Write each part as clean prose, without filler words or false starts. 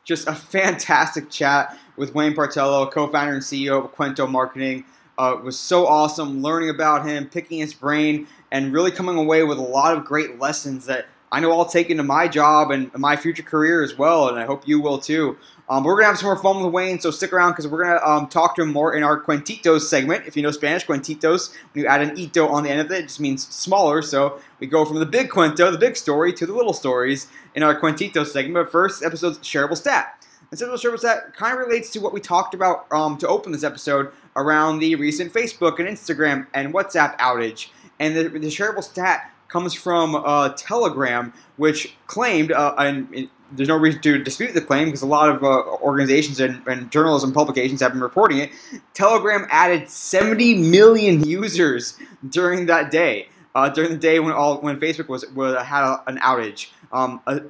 just a fantastic chat with Wayne Partello, co-founder and CEO of Quento Marketing. It was so awesome learning about him, picking his brain, and really coming away with a lot of great lessons that I know I'll take into my job and my future career as well, and I hope you will too. We're going to have some more fun with Wayne, so stick around because we're going to talk to him more in our Cuentitos segment. If you know Spanish, Cuentitos, when you add an ito on the end of it, it just means smaller. So we go from the big cuento, the big story, to the little stories in our Cuentitos segment. But first, episode's shareable stat. This episode's shareable stat kind of relates to what we talked about to open this episode around the recent Facebook and Instagram and WhatsApp outage. And the shareable stat comes from Telegram, which claimed, and there's no reason to dispute the claim because a lot of organizations and journalism publications have been reporting it. Telegram added 70 million users during that day, during the day when Facebook had an outage.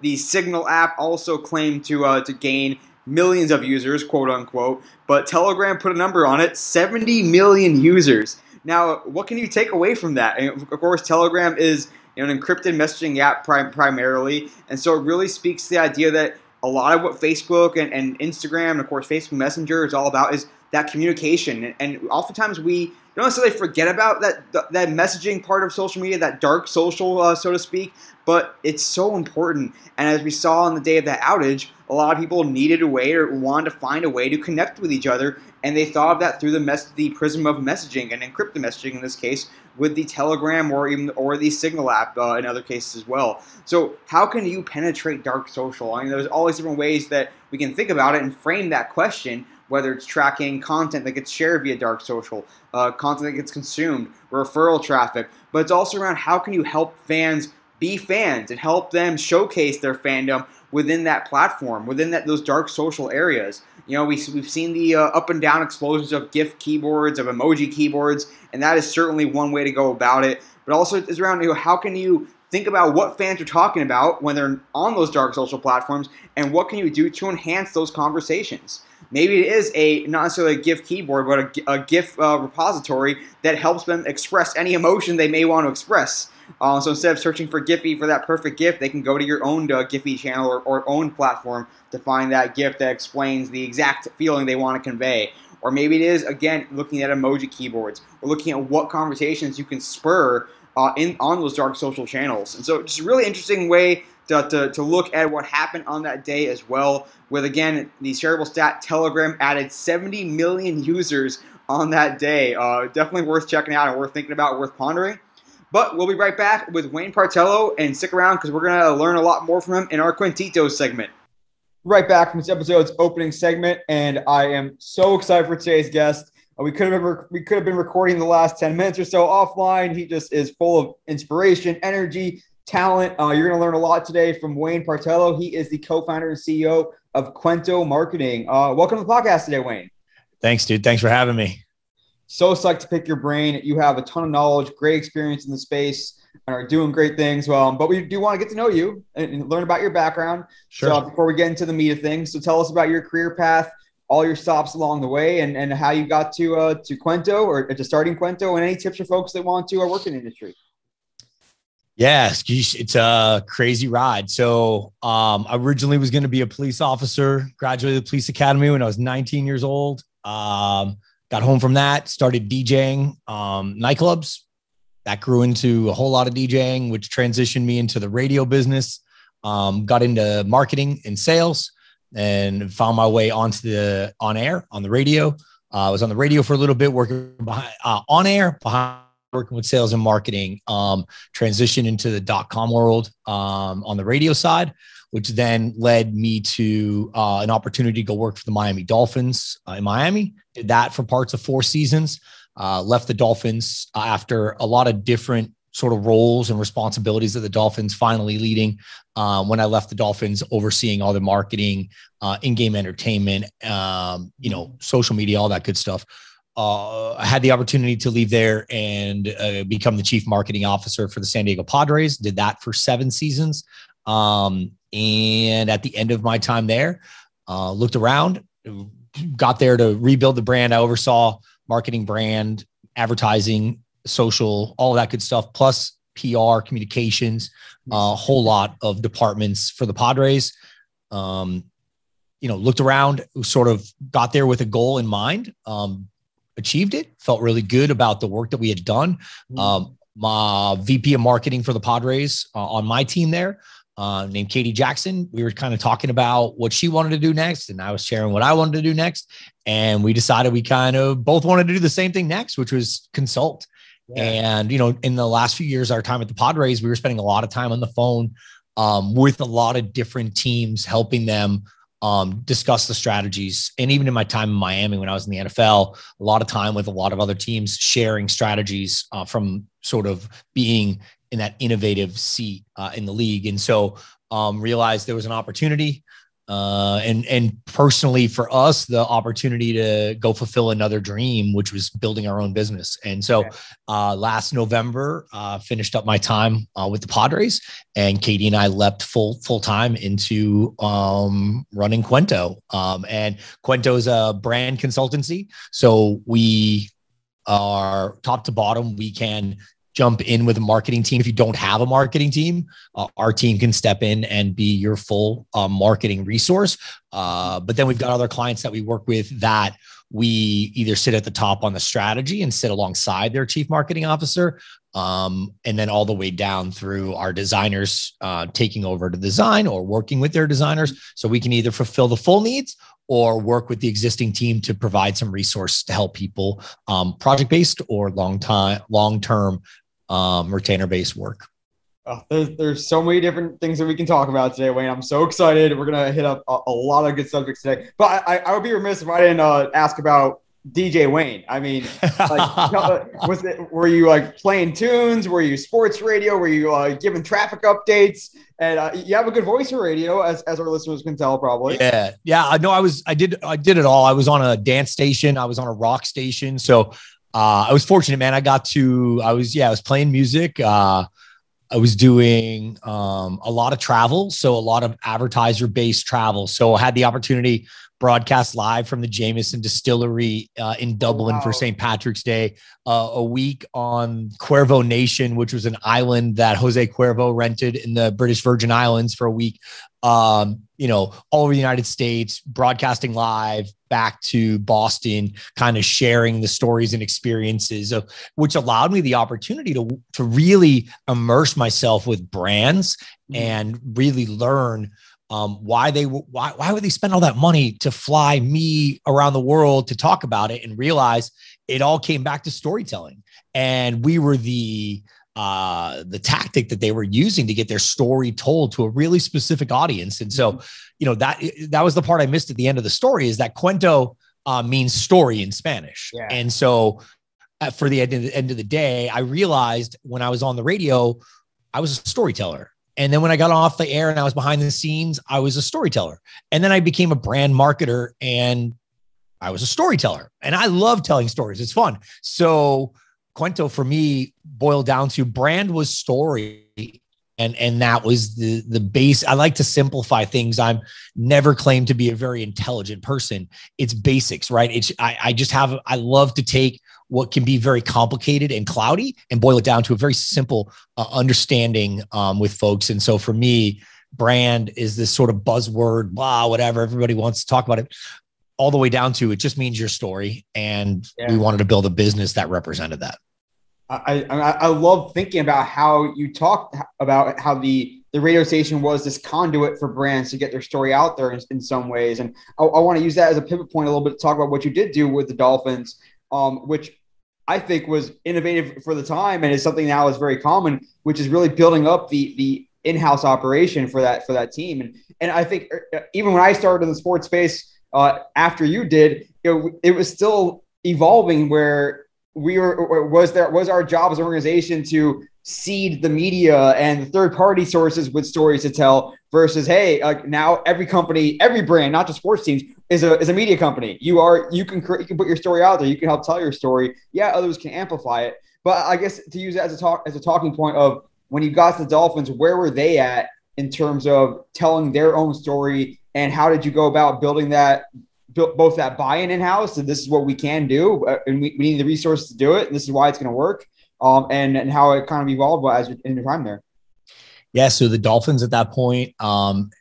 The Signal app also claimed to gain millions of users, quote unquote, but Telegram put a number on it: 70 million users. Now, what can you take away from that? And of course, Telegram is an encrypted messaging app primarily, and so it really speaks to the idea that a lot of what Facebook and Instagram, and of course Facebook Messenger is all about is that communication. And oftentimes we don't necessarily forget about that messaging part of social media, that dark social, so to speak, but it's so important. And as we saw on the day of that outage, a lot of people needed a way or wanted to find a way to connect with each other, and they thought of that through the prism of messaging and encrypted messaging in this case with the Telegram or the Signal app in other cases as well. So how can you penetrate dark social? I mean, there's all these different ways that we can think about it and frame that question, whether it's tracking content that gets shared via dark social, content that gets consumed, referral traffic, but it's also around how can you help fans be fans and help them showcase their fandom within that platform, within those dark social areas. We've seen the up and down explosions of GIF keyboards, of emoji keyboards, and that is certainly one way to go about it. But also it's around how can you think about what fans are talking about when they're on those dark social platforms, and what can you do to enhance those conversations. Maybe it is not necessarily a GIF keyboard, but a GIF repository that helps them express any emotion they may want to express. So instead of searching for Giphy for that perfect GIF, they can go to your own Giphy channel or own platform to find that GIF that explains the exact feeling they want to convey. Or maybe it is, again, looking at emoji keyboards or looking at what conversations you can spur on those dark social channels. And so just a really interesting way to look at what happened on that day as well. With, again, the shareable stat, Telegram added 70 million users on that day. Definitely worth checking out and worth thinking about, worth pondering. But we'll be right back with Wayne Partello, and stick around because we're going to learn a lot more from him in our Cuentitos segment. Right back from this episode's opening segment, and I am so excited for today's guest. We could have been recording the last 10 minutes or so offline. He just is full of inspiration, energy, talent. You're going to learn a lot today from Wayne Partello. He is the co-founder and CEO of Quento Marketing. Welcome to the podcast today, Wayne. Thanks, dude. Thanks for having me. So psyched to pick your brain. You have a ton of knowledge, great experience in the space, and are doing great things. But we do want to get to know you and learn about your background. Sure. So before we get into the meat of things, so tell us about your career path, all your stops along the way, and how you got to Quento or to starting Quento, and any tips for folks that want to work in the industry. Yes, it's a crazy ride. So I originally was going to be a police officer, graduated the police academy when I was 19 years old. Got home from that, started DJing nightclubs. That grew into a whole lot of DJing, which transitioned me into the radio business. Got into marketing and sales and found my way onto on the radio. I was on the radio for a little bit, working on air, working with sales and marketing, transitioned into the .com world on the radio side, which then led me to an opportunity to go work for the Miami Dolphins in Miami. Did that for parts of 4 seasons. Left the Dolphins after a lot of different sort of roles and responsibilities of the Dolphins, finally leading when I left the Dolphins, overseeing all the marketing, in-game entertainment, social media, all that good stuff. I had the opportunity to leave there and become the chief marketing officer for the San Diego Padres. Did that for 7 seasons. And at the end of my time there, looked around, got there to rebuild the brand. I oversaw marketing, brand, advertising, social, all that good stuff, plus PR, communications, a whole lot of departments for the Padres. looked around, sort of got there with a goal in mind, achieved it, felt really good about the work that we had done. My VP of marketing for the Padres on my team there, named Katie Jackson. We were kind of talking about what she wanted to do next, and I was sharing what I wanted to do next. And we decided we kind of both wanted to do the same thing next, which was consult. Yeah. And, in the last few years, our time at the Padres, we were spending a lot of time on the phone with a lot of different teams, helping them discuss the strategies. And even in my time in Miami, when I was in the NFL, a lot of time with a lot of other teams, sharing strategies from sort of being in that innovative seat in the league. And so realized there was an opportunity and personally for us, the opportunity to go fulfill another dream, which was building our own business. And so last November, finished up my time with the Padres, and Katie and I leapt full time into running Quento. And Quento is a brand consultancy. So we are top to bottom. We can jump in with a marketing team. If you don't have a marketing team, our team can step in and be your full marketing resource. But then we've got other clients that we work with that we either sit at the top on the strategy and sit alongside their chief marketing officer. And then all the way down through our designers taking over to design or working with their designers. So we can either fulfill the full needs or work with the existing team to provide some resource to help people project-based or long-term retainer-based work. There's so many different things that we can talk about today, Wayne. I'm so excited. We're going to hit up a lot of good subjects today. But I would be remiss if I didn't ask about DJ Wayne. I mean, were you like playing tunes? Were you sports radio? Were you giving traffic updates? And you have a good voice for radio, as our listeners can tell, probably. Yeah. No, I did it all. I was on a dance station. I was on a rock station. So I was fortunate, man. I was playing music. I was doing a lot of travel, so a lot of advertiser-based travel. So I had the opportunity broadcast live from the Jameson Distillery in Dublin for St. Patrick's Day, a week on Cuervo Nation, which was an island that Jose Cuervo rented in the British Virgin Islands for a week. All over the United States, broadcasting live back to Boston, kind of sharing the stories and experiences of which allowed me the opportunity to really immerse myself with brands and really learn why would they spend all that money to fly me around the world to talk about it, and realize it all came back to storytelling. And we were the tactic that they were using to get their story told to a really specific audience. And so, that was the part I missed at the end of the story, is that Cuento means story in Spanish. Yeah. And so for the end of the day, I realized when I was on the radio, I was a storyteller. And then when I got off the air and I was behind the scenes, I was a storyteller. And then I became a brand marketer and I was a storyteller. And I love telling stories. It's fun. So Cuento for me boiled down to brand was story. And that was the base. I like to simplify things. I'm never claimed to be a very intelligent person. It's basics, right? I love to take what can be very complicated and cloudy and boil it down to a very simple understanding with folks. And so for me, brand is this sort of buzzword, blah, whatever. Everybody wants to talk about it, all the way down to it just means your story. And we wanted to build a business that represented that. I love thinking about how you talked about how the radio station was this conduit for brands to get their story out there in some ways. And I want to use that as a pivot point a little bit to talk about what you did do with the Dolphins, which I think was innovative for the time and is something now is very common, which is really building up the in-house operation for that team. And I think even when I started in the sports space after you did, it was still evolving where was our job as an organization to seed the media and the third-party sources with stories to tell versus, hey, now every company, every brand, not just sports teams, is a media company. You can put your story out there. You can help tell your story. Yeah, others can amplify it. But I guess to use it as a talking point of when you got to the Dolphins, where were they at in terms of telling their own story, and how did you go about building that? Both that buy-in in-house, and this is what we can do, and we need the resources to do it, and this is why it's going to work, and how it kind of evolved as in your time there. Yeah, so the Dolphins at that point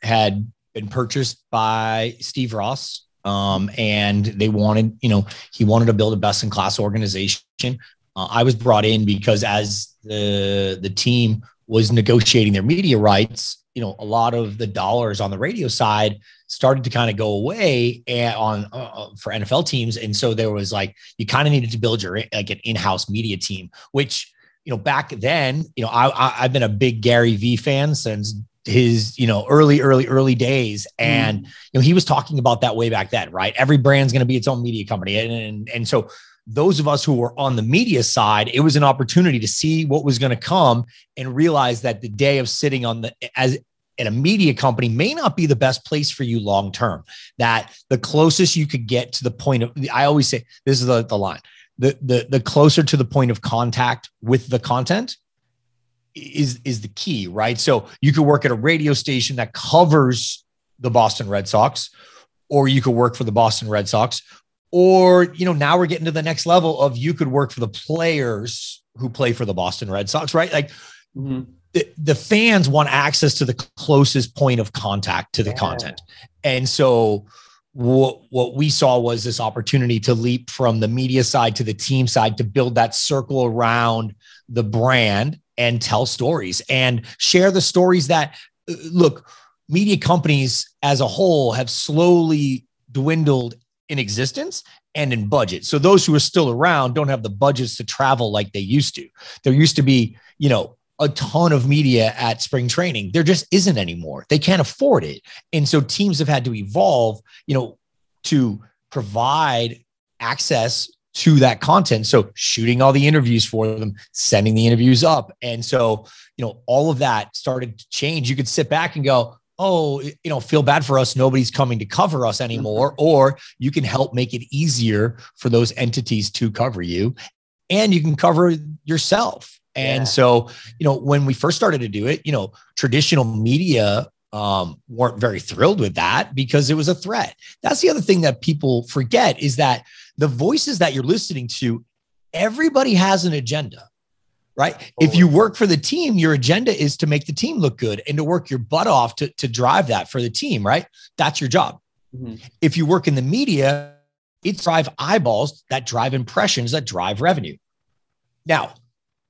had been purchased by Steve Ross. And they wanted, he wanted to build a best in class organization. I was brought in because as the team was negotiating their media rights, a lot of the dollars on the radio side started to kind of go away for NFL teams. And so there was like, you kind of needed to build an in-house media team, which, back then, I've been a big Gary Vee fan since his, early days. And, he was talking about that way back then, right? Every brand's going to be its own media company. And so those of us who were on the media side, it was an opportunity to see what was going to come and realize that the day of sitting at a media company may not be the best place for you long-term, that the closest you could get to the point of, I always say, this is the line, the closer to the point of contact with the content is the key, right? So you could work at a radio station that covers the Boston Red Sox, or you could work for the Boston Red Sox, or, now we're getting to the next level of you could work for the players who play for the Boston Red Sox, right? Like the fans want access to the closest point of contact to the content. And so what we saw was this opportunity to leap from the media side to the team side to build that circle around the brand and tell stories and share the stories that, look, media companies as a whole have slowly dwindled in existence and in budget. So those who are still around don't have the budgets to travel like they used to. There used to be, a ton of media at spring training. There just isn't anymore. They can't afford it. And so teams have had to evolve, to provide access to that content. So shooting all the interviews for them, sending the interviews up. And so, all of that started to change. You could sit back and go, oh, feel bad for us. Nobody's coming to cover us anymore. Or you can help make it easier for those entities to cover you, and you can cover yourself. And so, when we first started to do it, traditional media weren't very thrilled with that because it was a threat. That's the other thing that people forget, is that the voices that you're listening to, everybody has an agenda, right? If you work for the team, your agenda is to make the team look good and to work your butt off to drive that for the team, right? That's your job. If you work in the media, it's drive eyeballs that drive impressions that drive revenue. Now,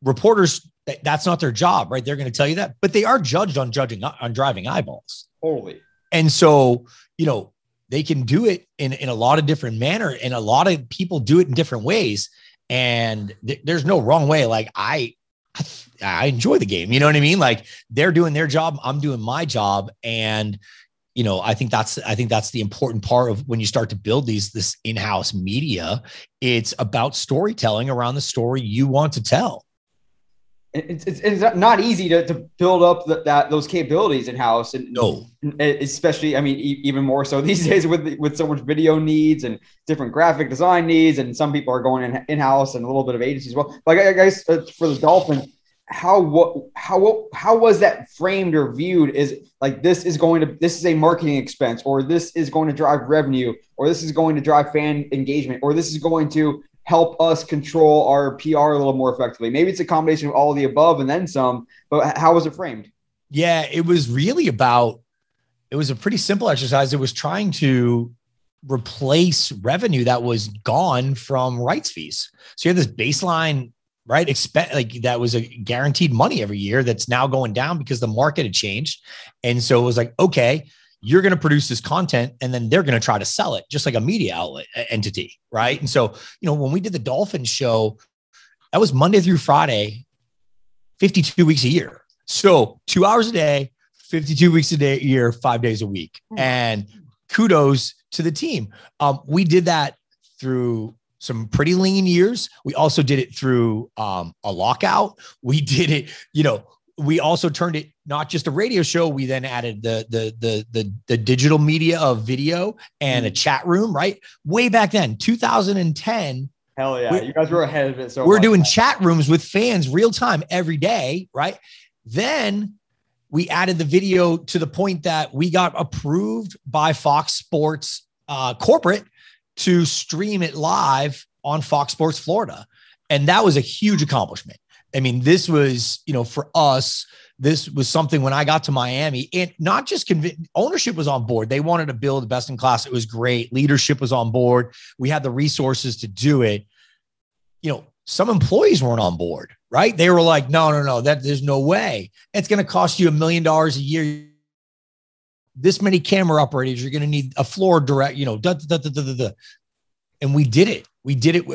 reporters, that's not their job, right? They're going to tell you that, but they are judged on driving eyeballs. Totally. And so, they can do it in a lot of different manner, and a lot of people do it in different ways. And there's no wrong way. Like I enjoy the game. You know what I mean? Like they're doing their job. I'm doing my job. And, I think that's the important part of when you start to build this in-house media. It's about storytelling around the story you want to tell. It's not easy to build up those capabilities in-house. And no, especially, even more so these days with so much video needs and different graphic design needs. And some people are going in-house and a little bit of agency as well. Like I guess for the Dolphins, how was that framed or viewed? Is like, this is a marketing expense, or this is going to drive revenue, or this is going to drive fan engagement, or this is going to help us control our PR a little more effectively? Maybe it's a combination of all of the above and then some, but how was it framed? Yeah, it was really it was a pretty simple exercise. It was trying to replace revenue that was gone from rights fees. So you have this baseline, right? That was a guaranteed money every year that's now going down because the market had changed. And so it was like, okay, you're going to produce this content and then they're going to try to sell it just like a media outlet entity. Right. And so, when we did the Dolphins show, that was Monday through Friday, 52 weeks a year. So 2 hours a day, 52 weeks a year, 5 days a week. And kudos to the team. We did that through some pretty lean years. We also did it through a lockout. We did it, we also turned it not just a radio show. We then added the digital media of video and a chat room, right? Way back then, 2010. Hell yeah. You guys were ahead of it. So we're doing chat rooms with fans real time every day, right? Then we added the video to the point that we got approved by Fox Sports corporate to stream it live on Fox Sports Florida. And that was a huge accomplishment. I mean, this was, for us, this was something when I got to Miami, and not just ownership was on board. They wanted to build the best in class. It was great. Leadership was on board. We had the resources to do it. Some employees weren't on board, right? They were like, no, there's no way. It's going to cost you $1 million a year. This many camera operators, you're going to need a floor direct, And we did it. We did it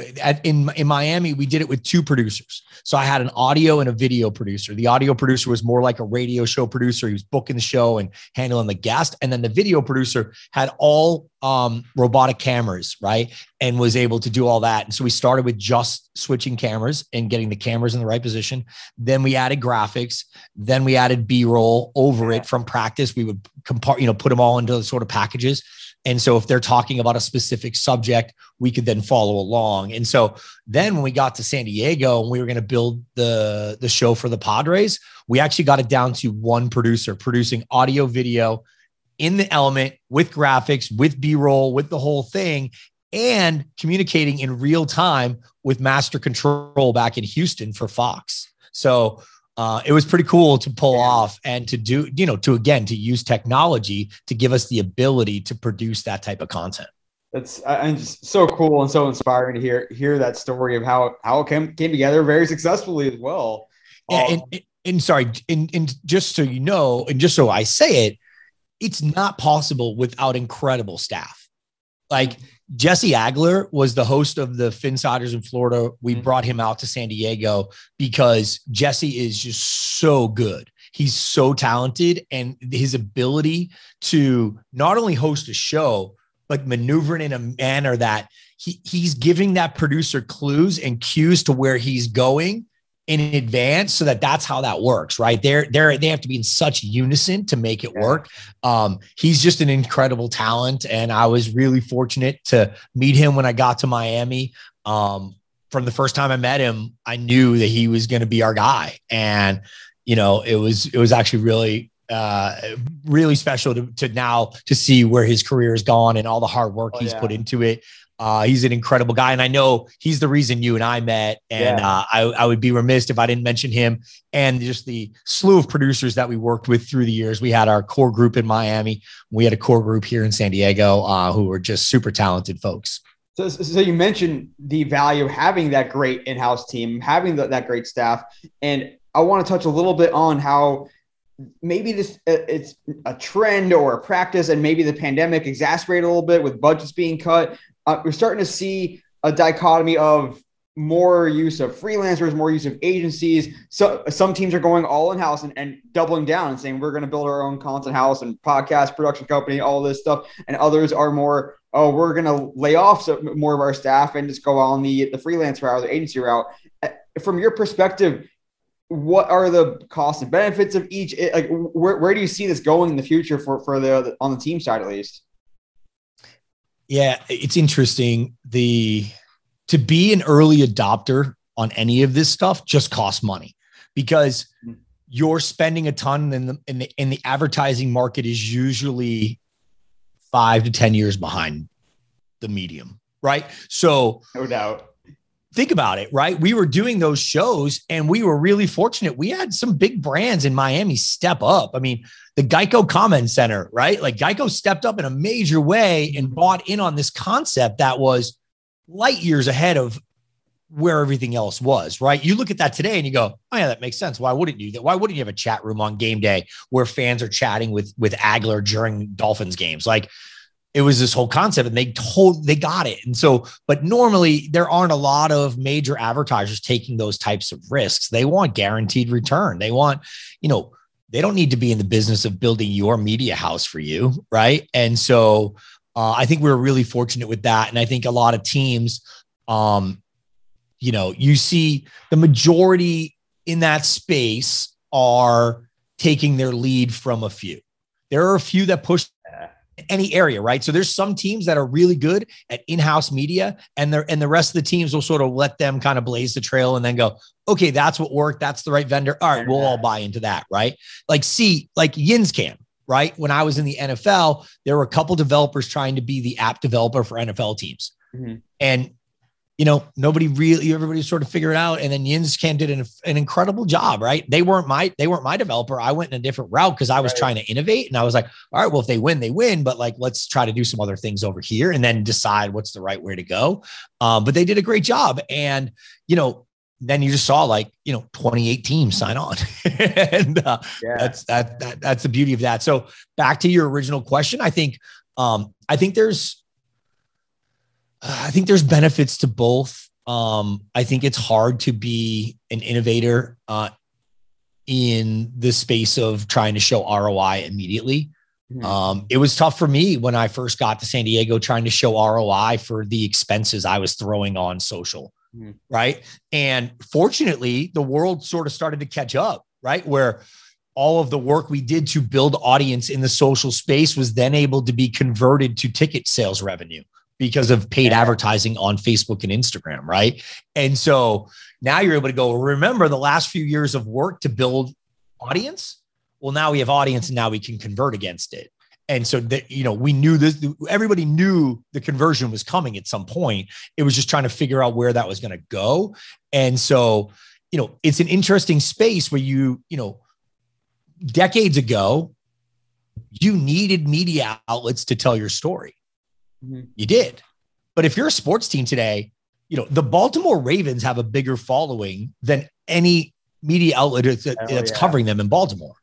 in Miami. We did it with 2 producers. So I had an audio and a video producer. The audio producer was more like a radio show producer. He was booking the show and handling the guest. And then the video producer had all robotic cameras, right? And was able to do all that. And so we started with just switching cameras and getting the cameras in the right position. Then we added graphics. Then we added B-roll over it from practice. We would put them all into sort of packages. And so if they're talking about a specific subject, we could then follow along. And so then when we got to San Diego and we were going to build the show for the Padres, we actually got it down to one producer producing audio, video in the element with graphics, with B-roll, with the whole thing, and communicating in real time with Master Control back in Houston for Fox. So it was pretty cool to pull off and to do, to use technology to give us the ability to produce that type of content. That's just so cool and so inspiring to hear that story of how it came together very successfully as well. And just so you know, and just so I say it, it's not possible without incredible staff. Like Jesse Agler was the host of the Finsiders in Florida. We brought him out to San Diego because Jesse is just so good. He's so talented, and his ability to not only host a show, but maneuver it in a manner that he's giving that producer clues and cues to where he's going in advance, so that's how that works, right? They have to be in such unison to make it work. He's just an incredible talent, and I was really fortunate to meet him when I got to Miami. From the first time I met him, I knew that he was going to be our guy, and it was actually really really special to now to see where his career has gone and all the hard work he's put into it. He's an incredible guy. And I know he's the reason you and I met. And I would be remiss if I didn't mention him and just the slew of producers that we worked with through the years. We had our core group in Miami. We had a core group here in San Diego who were just super talented folks. So you mentioned the value of having that great in-house team, having that great staff. And I want to touch a little bit on how maybe this it's a trend or a practice, and maybe the pandemic exacerbated a little bit with budgets being cut. We're starting to see a dichotomy of more use of freelancers, more use of agencies. So some teams are going all in-house and doubling down and saying, we're going to build our own content house and podcast production company, all this stuff. And others are more, we're going to lay off more of our staff and just go on the freelance route or the agency route. From your perspective, what are the costs and benefits of each? Like, where do you see this going in the future for on the team side, at least? Yeah, it's interesting. To be an early adopter on any of this stuff just costs money, because you're spending a ton, and the advertising market is usually 5 to 10 years behind the medium, right? So no doubt. Think about it, right? We were doing those shows and we were really fortunate. We had some big brands in Miami step up. I mean, the Geico Comment Center, right? Like Geico stepped up in a major way and bought in on this concept that was light years ahead of where everything else was, right? You look at that today and you go, oh yeah, that makes sense. Why wouldn't you? Why wouldn't you have a chat room on game day where fans are chatting with Agler during Dolphins games? Like, it was this whole concept, and they got it. And so, but normally there aren't a lot of major advertisers taking those types of risks. They want guaranteed return. They want, they don't need to be in the business of building your media house for you. Right. And so I think we're really fortunate with that. And I think a lot of teams, you see the majority in that space are taking their lead from a few. There are a few that push any area, right? So there's some teams that are really good at in-house media, and the rest of the teams will sort of let them kind of blaze the trail and then go, okay, that's what worked. That's the right vendor. All right, we'll all buy into that, right? Like YinsCam, right? When I was in the NFL, there were a couple developers trying to be the app developer for NFL teams. Mm-hmm. And nobody really, everybody sort of figured it out. And then Yinscan did an incredible job, right? They weren't my developer. I went in a different route because I was trying to innovate. And I was like, all right, well, if they win, they win. But like, let's try to do some other things over here and then decide what's the right way to go. But they did a great job. And, then you just saw 28 teams sign on. And that's the beauty of that. So back to your original question, I think there's benefits to both. I think it's hard to be an innovator in the space of trying to show ROI immediately. Mm-hmm. It was tough for me when I first got to San Diego, trying to show ROI for the expenses I was throwing on social. Mm-hmm. Right. And fortunately, the world sort of started to catch up, right? Where all of the work we did to build audience in the social space was then able to be converted to ticket sales revenue because of paid advertising on Facebook and Instagram. Right. And so now you're able to go, remember the last few years of work to build audience. Well, now we have audience and now we can convert against it. And so that, we knew this, everybody knew the conversion was coming at some point. It was just trying to figure out where that was going to go. And so, it's an interesting space where decades ago, you needed media outlets to tell your story. Mm-hmm. You did. But if you're a sports team today, the Baltimore Ravens have a bigger following than any media outlet that's covering them in Baltimore.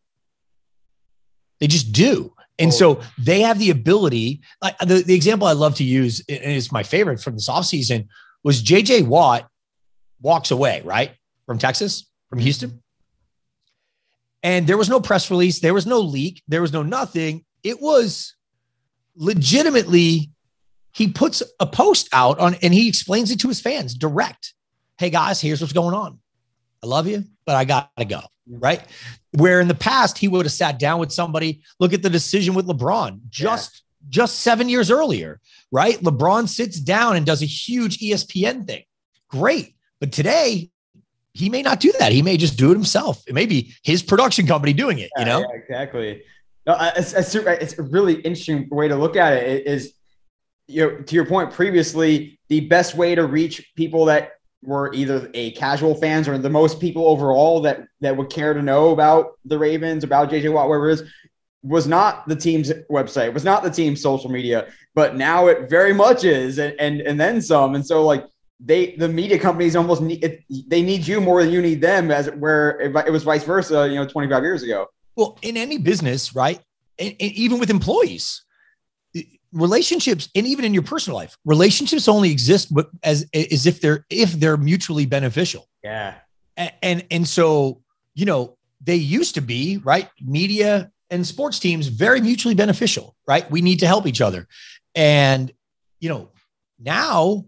They just do. And so they have the ability, the example I love to use, and it's my favorite from this offseason, was JJ Watt walks away, right? From Texas, from Houston. And there was no press release. There was no leak. There was no nothing. It was legitimately, he puts a post out on, and he explains it to his fans direct. Hey guys, here's what's going on. I love you, but I got to go. Right. Where in the past, he would have sat down with somebody, look at the decision with LeBron just 7 years earlier, right? LeBron sits down and does a huge ESPN thing. Great. But today he may not do that. He may just do it himself. It may be his production company doing it, Yeah, exactly. No, it's a really interesting way to look at it. It is, to your point previously, the best way to reach people that were either a casual fans or the most people overall that would care to know about the Ravens, about JJ Watt, whatever it is, was not the team's website, was not the team's social media, but now it very much is, and then some. And so the media companies almost they need you more than you need them, where it was vice versa, 25 years ago. Well, in any business, right? And even with employees, relationships, and even in your personal life, relationships only exist as if they're mutually beneficial. Yeah. And so, they used to be, right, media and sports teams, very mutually beneficial, right? We need to help each other. And, now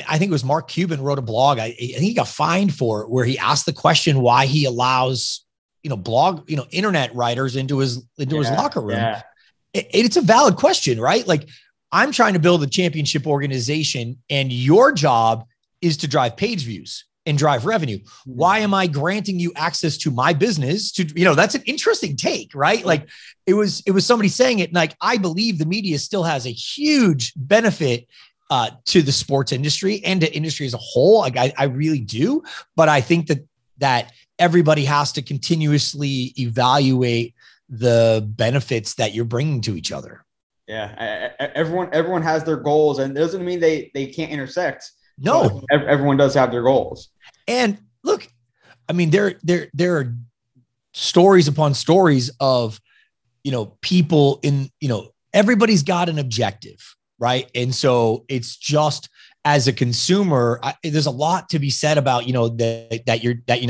I think it was Mark Cuban wrote a blog. I think he got fined for it, where he asked the question why he allows, internet writers into his locker room. Yeah. It's a valid question, right? Like, I'm trying to build a championship organization and your job is to drive page views and drive revenue. Why am I granting you access to my business? That's an interesting take, right? Like it was somebody saying it. And I believe the media still has a huge benefit to the sports industry and to industry as a whole. I really do. But I think that everybody has to continuously evaluate the benefits that you're bringing to each other. Yeah. Everyone has their goals, and it doesn't mean they can't intersect. No, everyone does have their goals. And look, I mean, there are stories upon stories of, people in, everybody's got an objective, right? And so it's just, as a consumer, there's a lot to be said about, that you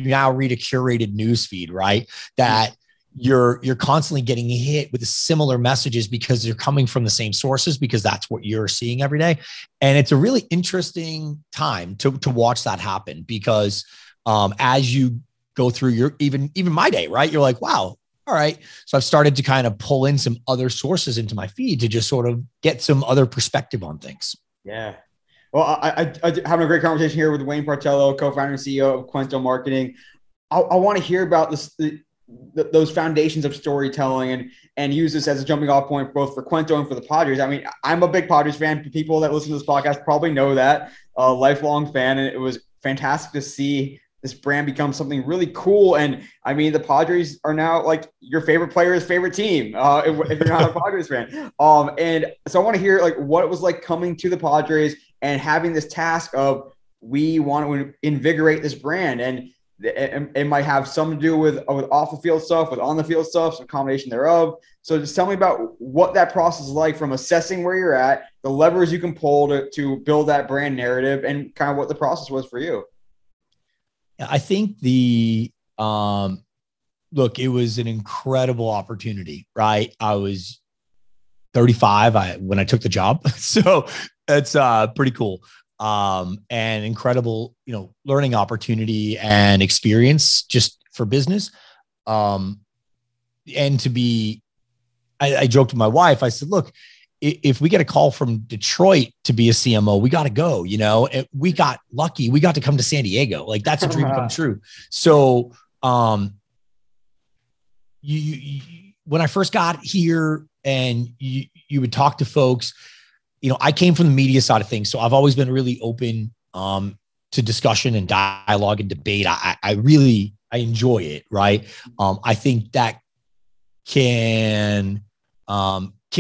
now read a curated news feed, right? That you're constantly getting hit with the similar messages because they're coming from the same sources, because that's what you're seeing every day. And it's a really interesting time to watch that happen, because as you go through your, even my day, right? You're like, wow, all right. So I've started to kind of pull in some other sources into my feed to just sort of get some other perspective on things. Yeah. Well, I having a great conversation here with Wayne Partello, co-founder and CEO of Quento Marketing. I want to hear about those foundations of storytelling and use this as a jumping off point both for Quento and for the Padres. I mean, I'm a big Padres fan. People that listen to this podcast probably know that. a lifelong fan, and it was fantastic to see this brand becomes something really cool. And I mean, the Padres are now like your favorite player's favorite team, if you're not a Padres fan. And so I want to hear like what it was like coming to the Padres and having this task of we want to invigorate this brand. And it might have some to do with off the field stuff, with on the field stuff, some combination thereof. So just tell me about what that process is like from assessing where you're at, the levers you can pull to build that brand narrative, and kind of what the process was for you. I think look, it was an incredible opportunity, right? I was 35 when I took the job. So it's pretty cool. And incredible, learning opportunity and experience just for business. And I joked with my wife, I said, look, if we get a call from Detroit to be a CMO, we got to go, we got lucky. We got to come to San Diego. Like that's a dream come true. So, when I first got here and you would talk to folks, I came from the media side of things. So I've always been really open, to discussion and dialogue and debate. I enjoy it. Right. I think that can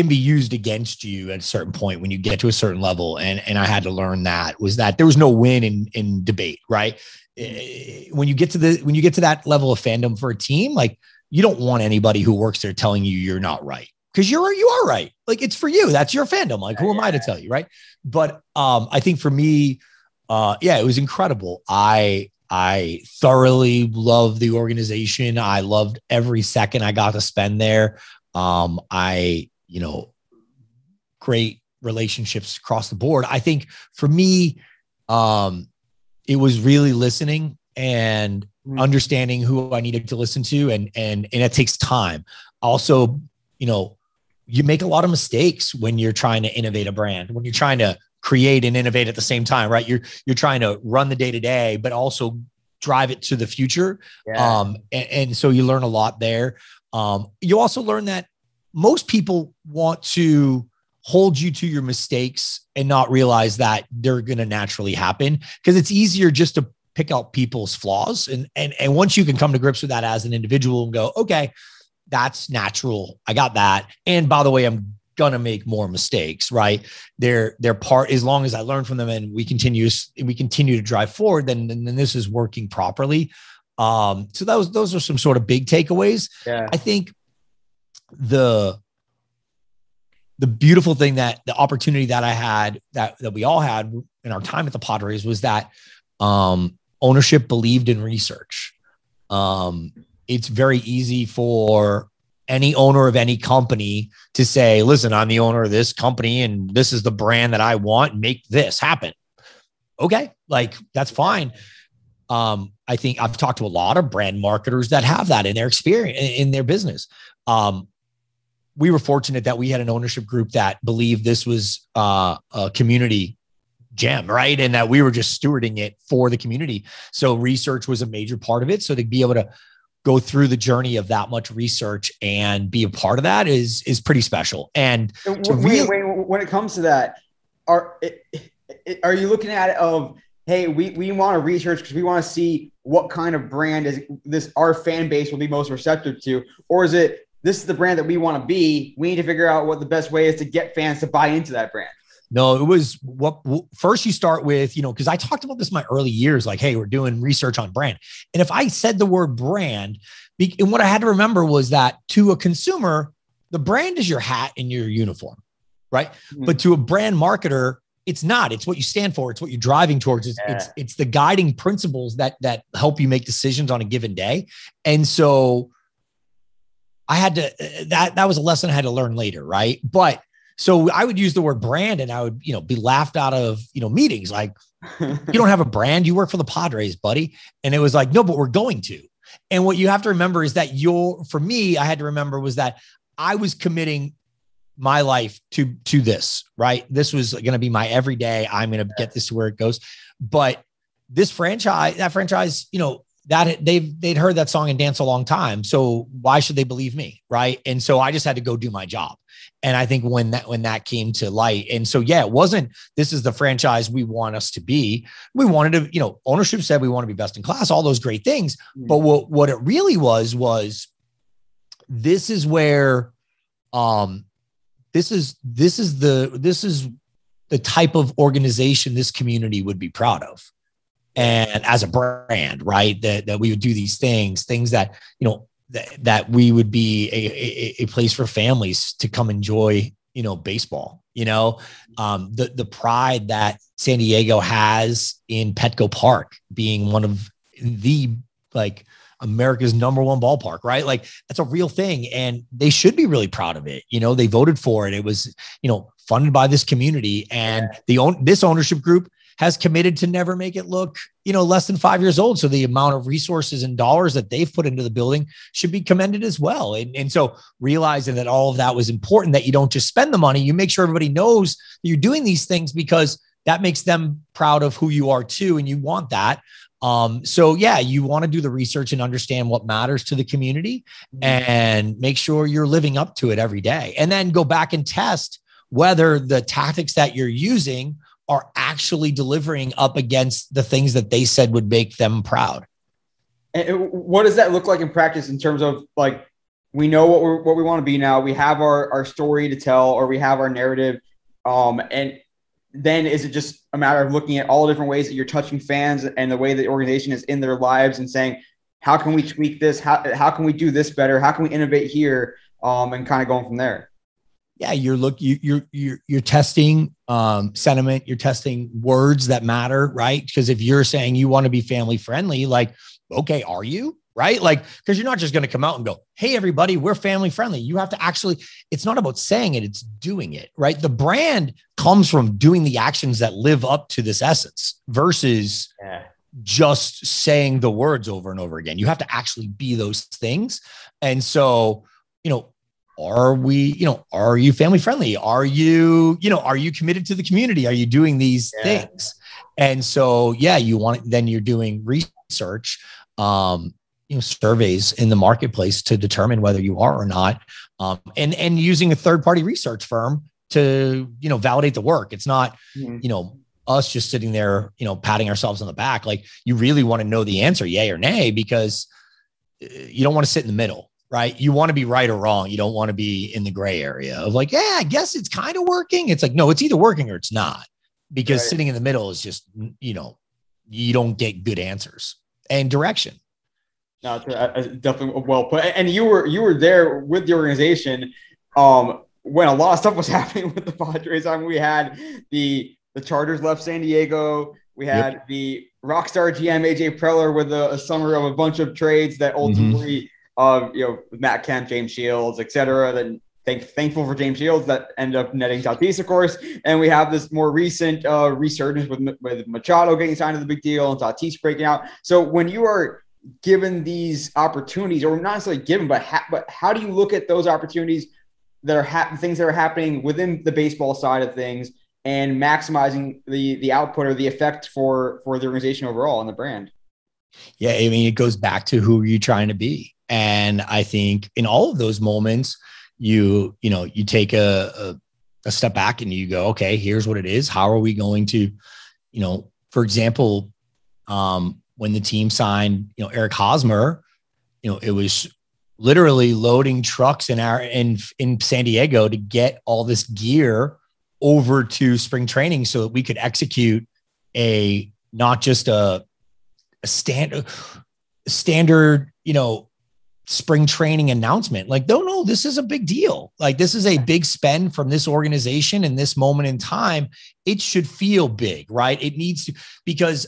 be used against you at a certain point when you get to a certain level. And I had to learn that there was no win in debate, right? When you get to that level of fandom for a team, like you don't want anybody who works there telling you you're not right. Cause you are right. Like it's for you. That's your fandom. Like who am I to tell you? Right. But, I think for me, it was incredible. I thoroughly loved the organization. I loved every second I got to spend there. Great relationships across the board. I think for me, it was really listening and understanding who I needed to listen to. And it takes time. Also, you make a lot of mistakes when you're trying to innovate a brand, when you're trying to create and innovate at the same time, right? You're trying to run the day to day, but also drive it to the future. Yeah. And so you learn a lot there. You also learn that most people want to hold you to your mistakes and not realize that they're going to naturally happen, because it's easier just to pick out people's flaws. And once you can come to grips with that as an individual and go, okay, that's natural. I got that. And by the way, I'm going to make more mistakes, right? They're part, as long as I learn from them and we continue to drive forward, then this is working properly. So those are some sort of big takeaways. Yeah. I think the beautiful thing, that the opportunity that I had, that we all had in our time at the Padres, was that ownership believed in research. It's very easy for any owner of any company to say, listen, I'm the owner of this company and this is the brand that I want, make this happen. Okay. Like that's fine. I think I've talked to a lot of brand marketers that have that in their experience, in their business. We were fortunate that we had an ownership group that believed this was a community gem, right? And that we were just stewarding it for the community. So research was a major part of it. So to be able to go through the journey of that much research and be a part of that is pretty special. And when it comes to that, are you looking at it of, hey, we want to research because we want to see what kind of brand is our fan base will be most receptive to, or is it, this is the brand that we want to be, we need to figure out what the best way is to get fans to buy into that brand? No, it was first you start with, because I talked about this in my early years, like, hey, we're doing research on brand. And if I said the word brand, and what I had to remember was that to a consumer, the brand is your hat and your uniform, right? Mm-hmm. But to a brand marketer, it's not. It's what you stand for. It's what you're driving towards. It's the guiding principles that help you make decisions on a given day. And so I had to, that was a lesson I had to learn later, right? But so I would use the word brand and I would, be laughed out of, meetings. Like, you don't have a brand, you work for the Padres, buddy. And it was like, no, but we're going to. And what you have to remember is that for me, I had to remember was that I was committing my life to this, right? This was going to be my everyday. I'm going to get this to where it goes. But that franchise, they'd heard that song and dance a long time. So why should they believe me? Right. And so I just had to go do my job. And I think when that came to light, and so, yeah, it wasn't, this is the franchise we want us to be. We wanted to, ownership said we want to be best in class, all those great things. But what it really was this is where, this is the type of organization this community would be proud of. And as a brand, right, that we would do these things that, that we would be a place for families to come enjoy, baseball, the pride that San Diego has in Petco Park being one of the, like, America's #1 ballpark, right? Like, that's a real thing. And they should be really proud of it. They voted for it. It was, funded by this community, and this ownership group has committed to never make it look, less than 5 years old. So the amount of resources and dollars that they've put into the building should be commended as well. And so realizing that all of that was important, that you don't just spend the money, you make sure everybody knows that you're doing these things, because that makes them proud of who you are too. And you want that. So yeah, you want to do the research and understand what matters to the community and make sure you're living up to it every day, and then go back and test whether the tactics that you're using are actually delivering up against the things that they said would make them proud. And what does that look like in practice in terms of, like, we know what we want to be now, we have our story to tell, or we have our narrative. And then is it just a matter of looking at all the different ways that you're touching fans and the way the organization is in their lives and saying, how can we tweak this? How can we do this better? How can we innovate here? And kind of going from there. Yeah, you're testing sentiment, you're testing words that matter, right? Because if you're saying you want to be family friendly, like, okay, are you? Right? Like, because you're not just going to come out and go, hey, everybody, we're family friendly. You have to actually, it's not about saying it, it's doing it, right? The brand comes from doing the actions that live up to this essence versus just saying the words over and over again. You have to actually be those things. And so, are you family friendly? Are you committed to the community? Are you doing these things? And so, then you're doing research, surveys in the marketplace to determine whether you are or not. And using a third-party research firm to, validate the work. It's not, us just sitting there, patting ourselves on the back. Like, you really want to know the answer, yay or nay, because you don't want to sit in the middle. Right. You want to be right or wrong. You don't want to be in the gray area of like, yeah, I guess it's kind of working. It's like, no, it's either working or it's not, because sitting in the middle is just, you don't get good answers and direction. No, definitely well put. And you were there with the organization when a lot of stuff was happening with the Padres. I mean, we had the Chargers left San Diego. We had the rockstar GM AJ Preller with a summer of a bunch of trades that ultimately Matt Kemp, James Shields, et cetera. Then thankful for James Shields that ended up netting Tatis, of course. And we have this more recent resurgence with Machado getting signed to the big deal and Tatis breaking out. So when you are given these opportunities, or not necessarily given, but how do you look at those opportunities that are things that are happening within the baseball side of things and maximizing the output or the effect for the organization overall and the brand? Yeah, I mean, it goes back to who you're trying to be. And I think in all of those moments, you take a step back and you go, okay, here's what it is. How are we going to, for example, when the team signed, Eric Hosmer, it was literally loading trucks in San Diego to get all this gear over to spring training so that we could execute not just a standard, spring training announcement. Like, no, this is a big deal. Like, this is a big spend from this organization in this moment in time. It should feel big, right? It needs to, because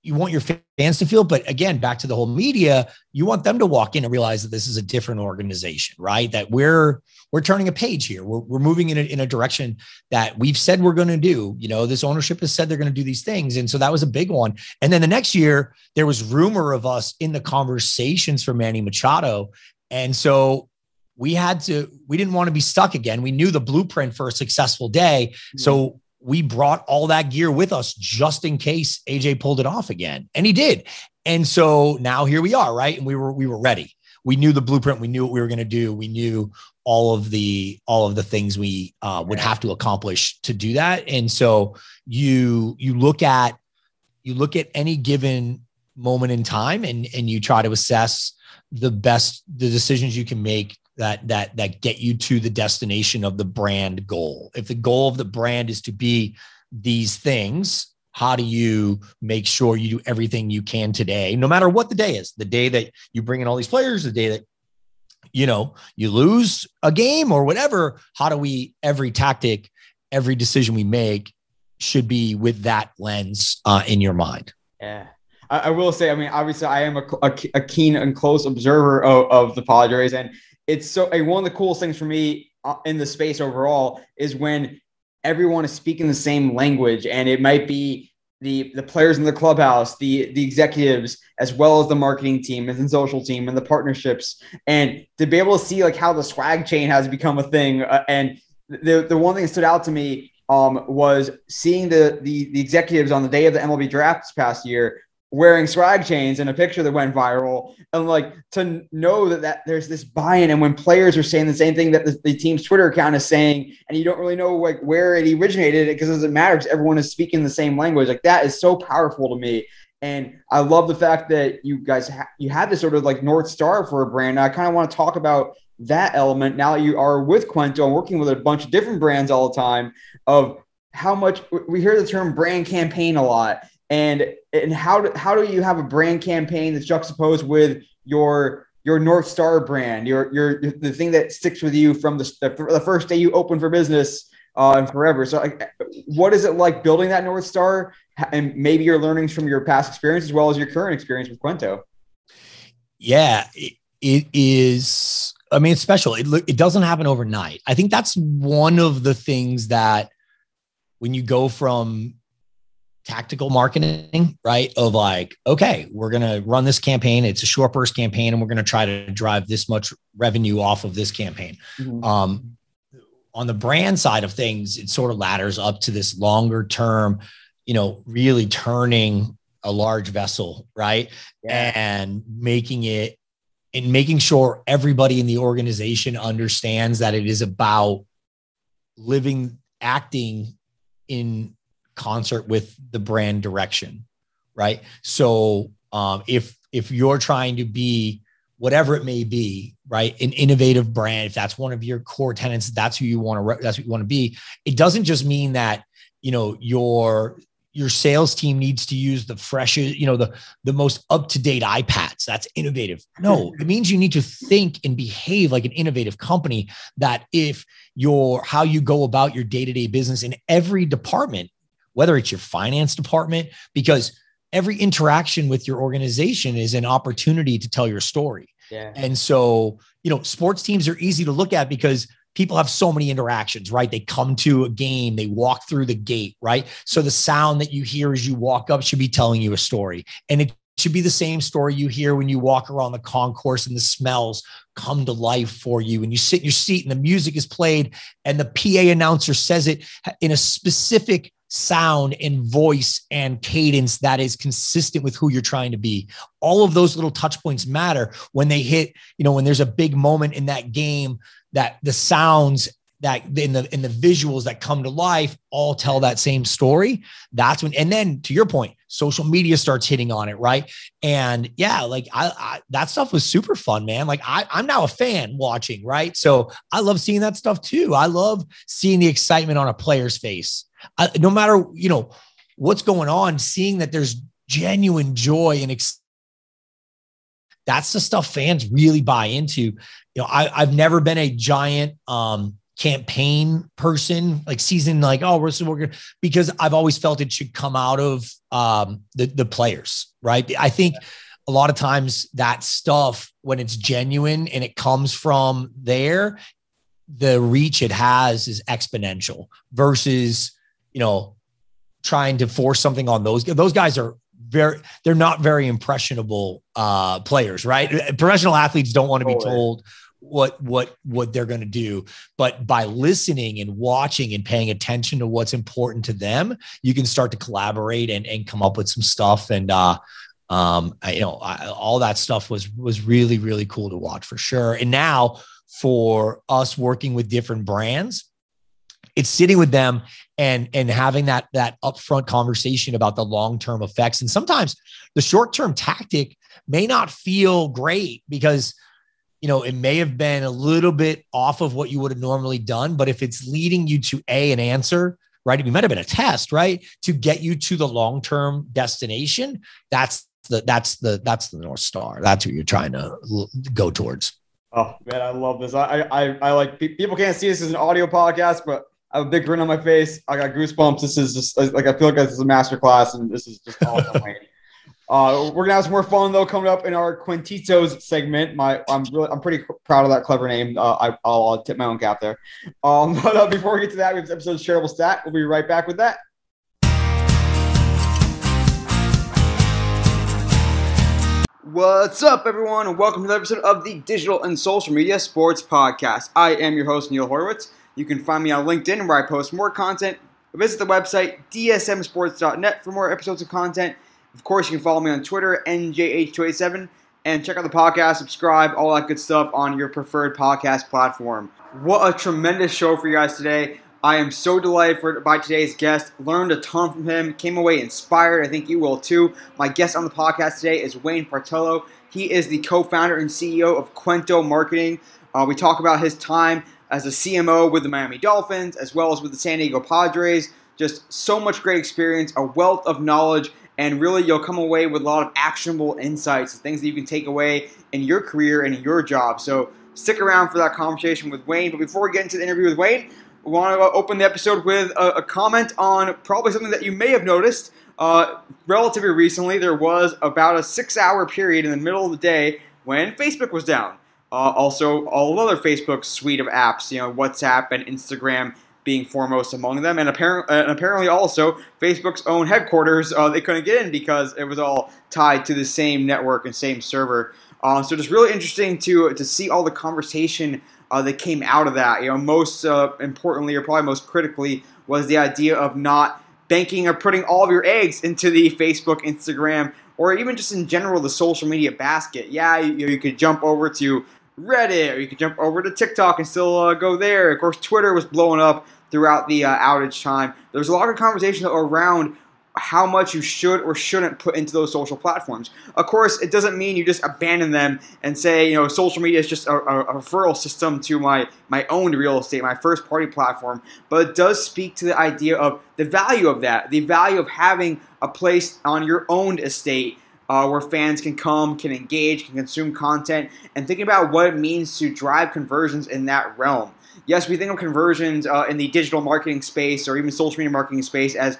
you want your fans to feel, but again, back to the whole media, you want them to walk in and realize that this is a different organization, right? That we're turning a page here. We're moving in a direction that we've said we're going to do. This ownership has said they're going to do these things. And so that was a big one. And then the next year there was rumor of us in the conversations for Manny Machado. And so we didn't want to be stuck again. We knew the blueprint for a successful day. Mm-hmm. So we brought all that gear with us just in case AJ pulled it off again. And he did. And so now here we are, right? And we were ready. We knew the blueprint. We knew what we were going to do. We knew all of the things we would have to accomplish to do that. And so you look at any given moment in time, and you try to assess the decisions you can make that get you to the destination of the brand goal. If the goal of the brand is to be these things, how do you make sure you do everything you can today, no matter what the day is, the day that you bring in all these players, the day that, you lose a game or whatever, how do we, every tactic, every decision we make should be with that lens in your mind. Yeah. I will say, I mean, obviously I am a keen and close observer of the Padres, and it's so one of the coolest things for me in the space overall is when everyone is speaking the same language, and it might be the players in the clubhouse, the executives, as well as the marketing team and the social team and the partnerships, and to be able to see like how the swag chain has become a thing. And the one thing that stood out to me was seeing the executives on the day of the MLB draft this past year wearing swag chains in a picture that went viral, and like to know that there's this buy-in, and when players are saying the same thing that the team's Twitter account is saying, and you don't really know like where it originated, because it doesn't matter because everyone is speaking the same language. Like that is so powerful to me. And I love the fact that you guys you had this sort of like North Star for a brand. I kind of want to talk about that element now that you are with Quento and working with a bunch of different brands all the time, of how much we hear the term brand campaign a lot. And how do you have a brand campaign that's juxtaposed with your North Star brand, your the thing that sticks with you from the first day you open for business and forever? So what is it like building that North Star, and maybe your learnings from your past experience as well as your current experience with Quento? Yeah, it is. I mean, it's special. It doesn't happen overnight. I think that's one of the things that when you go from tactical marketing, right? Of like, okay, we're going to run this campaign. It's a short burst campaign, and we're going to try to drive this much revenue off of this campaign. Mm-hmm. On the brand side of things, it sort of ladders up to this longer term, really turning a large vessel, right? Yeah. And making sure everybody in the organization understands that it is about acting in concert with the brand direction, right? So if you're trying to be whatever it may be, right, an innovative brand, if that's one of your core tenets, that's who you want to that's what you want to be. It doesn't just mean that your sales team needs to use the freshest, the most up-to-date iPads. That's innovative. No, it means you need to think and behave like an innovative company, that if how you go about your day-to-day business in every department, whether it's your finance department, because every interaction with your organization is an opportunity to tell your story. Yeah. And so, sports teams are easy to look at because people have so many interactions, right? They come to a game, they walk through the gate, right? So the sound that you hear as you walk up should be telling you a story. And it should be the same story you hear when you walk around the concourse and the smells come to life for you. And you sit in your seat and the music is played and the PA announcer says it in a specific sound and voice and cadence that is consistent with who you're trying to be. All of those little touch points matter when they hit, when there's a big moment in that game, that the sounds that in the visuals that come to life all tell that same story. That's when, and then to your point, social media starts hitting on it. Right. And yeah, like I that stuff was super fun, man. Like I'm now a fan watching, right? So I love seeing that stuff too. I love seeing the excitement on a player's face. No matter, what's going on, seeing that there's genuine joy and that's the stuff fans really buy into. I've never been a giant campaign person, like season, like, oh, we're going, because I've always felt it should come out of the players, right? I think a lot of times that stuff, when it's genuine and it comes from there, the reach it has is exponential versus, trying to force something on those guys are they're not very impressionable players, right? Professional athletes don't want to be told what they're going to do, but by listening and watching and paying attention to what's important to them, you can start to collaborate and come up with some stuff. And All that stuff was really, really cool to watch for sure. And now for us working with different brands, it's sitting with them and having that upfront conversation about the long-term effects. And sometimes the short-term tactic may not feel great because, it may have been a little bit off of what you would have normally done, but if it's leading you to an answer, right? It might have been a test, right? To get you to the long-term destination. That's the North Star. That's what you're trying to go towards. Oh man, I love this. I like, people can't see this as an audio podcast, but I have a big grin on my face. I got goosebumps. This is just like, I feel like this is a masterclass, and this is just awesome. We're gonna have some more fun though coming up in our Quintitos segment. I'm pretty proud of that clever name. I'll tip my own cap there. But before we get to that, we have this episode's shareable stat. We'll be right back with that. What's up, everyone, and welcome to the episode of the Digital and Social Media Sports Podcast. I am your host, Neil Horowitz. You can find me on LinkedIn, where I post more content. Visit the website, dsmsports.net, for more episodes of content. Of course, you can follow me on Twitter, NJH287, and check out the podcast, subscribe, all that good stuff on your preferred podcast platform. What a tremendous show for you guys today. I am so delighted by today's guest. Learned a ton from him. Came away inspired. I think you will too. My guest on the podcast today is Wayne Partello. He is the co-founder and CEO of Quento Marketing. We talk about his time as a CMO with the Miami Dolphins, as well as with the San Diego Padres. Just so much great experience, a wealth of knowledge, and really you'll come away with a lot of actionable insights, things that you can take away in your career and in your job. So stick around for that conversation with Wayne. But before we get into the interview with Wayne, we want to open the episode with a comment on probably something that you may have noticed. Relatively recently, there was about a 6-hour period in the middle of the day when Facebook was down. Also, all other Facebook suite of apps, WhatsApp and Instagram being foremost among them, and apparently also Facebook's own headquarters, they couldn't get in because it was all tied to the same network and same server. So just really interesting to see all the conversation that came out of that. Most importantly, or probably most critically, was the idea of not banking or putting all of your eggs into the Facebook, Instagram, or even just in general the social media basket. Yeah, you could jump over to Reddit, or you could jump over to TikTok and still go there. Of course, Twitter was blowing up throughout the outage time. There's a lot of conversation around how much you should or shouldn't put into those social platforms. Of course, it doesn't mean you just abandon them and say, social media is just a referral system to my own real estate, my first party platform. But it does speak to the idea of the value of that, the value of having a place on your own estate where fans can come, can engage, can consume content, and thinking about what it means to drive conversions in that realm. Yes, we think of conversions in the digital marketing space or even social media marketing space as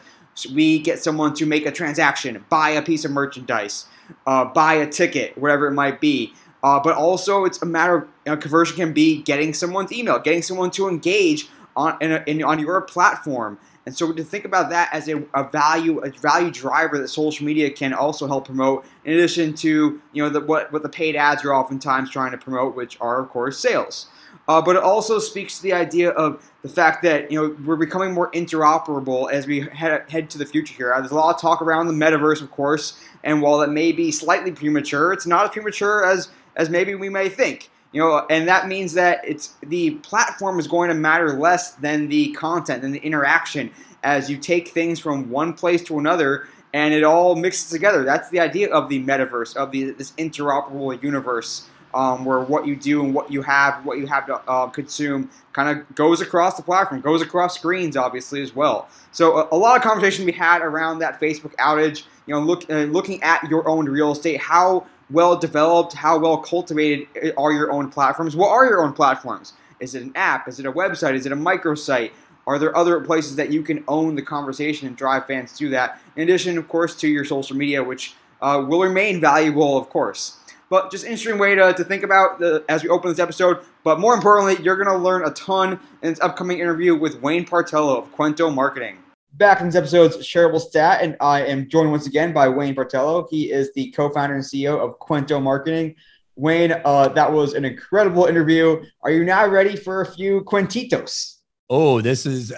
we get someone to make a transaction, buy a piece of merchandise, buy a ticket, whatever it might be. But also it's a matter of conversion can be getting someone's email, getting someone to engage on your platform. And so to think about that as a value driver that social media can also help promote, in addition to what the paid ads are oftentimes trying to promote, which are of course sales. But it also speaks to the idea of the fact that we're becoming more interoperable as we head to the future here. There's a lot of talk around the metaverse, of course, and while it may be slightly premature, it's not as premature as maybe we may think. And that means that the platform is going to matter less than the content and the interaction as you take things from one place to another and it all mixes together. That's the idea of the metaverse, of this interoperable universe. Where what you do and what you have to consume kind of goes across the platform, goes across screens, obviously, as well. So a lot of conversation we had around that Facebook outage, looking at your own real estate, how well developed, how well cultivated are your own platforms? What are your own platforms? Is it an app? Is it a website? Is it a microsite? Are there other places that you can own the conversation and drive fans to that? In addition, of course, to your social media, which will remain valuable, of course. But just an interesting way to think about as we open this episode. But more importantly, you're going to learn a ton in this upcoming interview with Wayne Partello of Quento Marketing. Back in this episode's shareable stat, and I am joined once again by Wayne Partello. He is the co-founder and CEO of Quento Marketing. Wayne, that was an incredible interview. Are you now ready for a few Quintitos? Oh, this is,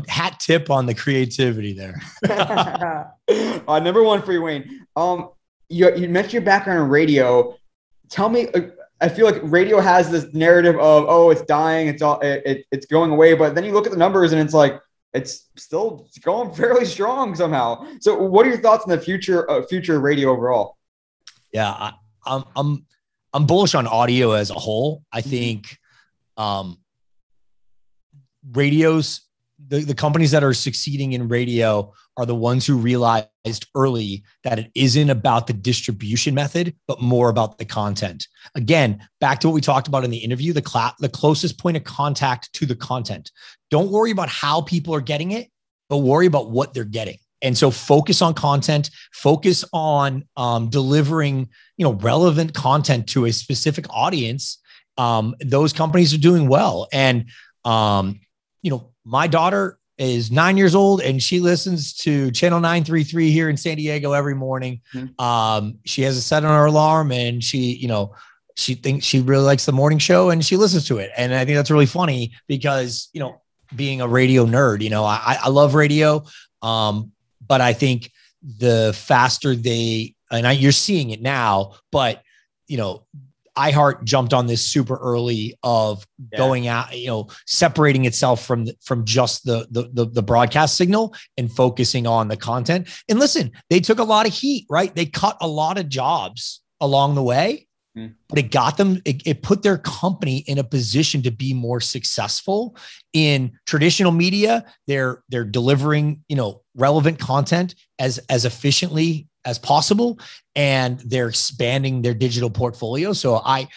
hat tip on the creativity there. Number one for you, Wayne. you mentioned your background in radio. Tell me, I feel like radio has this narrative of, oh, it's dying, it's going away, but then you look at the numbers and it's like it's still going fairly strong somehow. So, what are your thoughts on the future of radio overall? Yeah, I'm bullish on audio as a whole. I think radios, the companies that are succeeding in radio are the ones who realized early that it isn't about the distribution method, but more about the content. Again, back to what we talked about in the interview, the closest point of contact to the content. Don't worry about how people are getting it, but worry about what they're getting. And so focus on content, focus on delivering, relevant content to a specific audience. Those companies are doing well. And, my daughter is 9 years old and she listens to channel 933 here in San Diego every morning. She has it set on her alarm and she thinks she really likes the morning show and she listens to it. And I think that's really funny because, being a radio nerd, I love radio. But I think the faster you're seeing it now, but iHeart jumped on this super early of going out, separating itself from just the broadcast signal and focusing on the content. And listen, they took a lot of heat, right? They cut a lot of jobs along the way, but it got them, it put their company in a position to be more successful in traditional media. They're delivering, relevant content as efficiently as possible, and they're expanding their digital portfolio. So I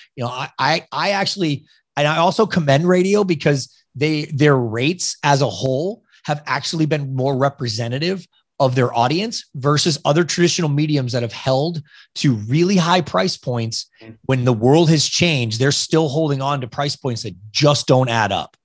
actually, and I also commend radio because their rates as a whole have actually been more representative of their audience versus other traditional mediums that have held to really high price points. When the world has changed, they're still holding on to price points that just don't add up.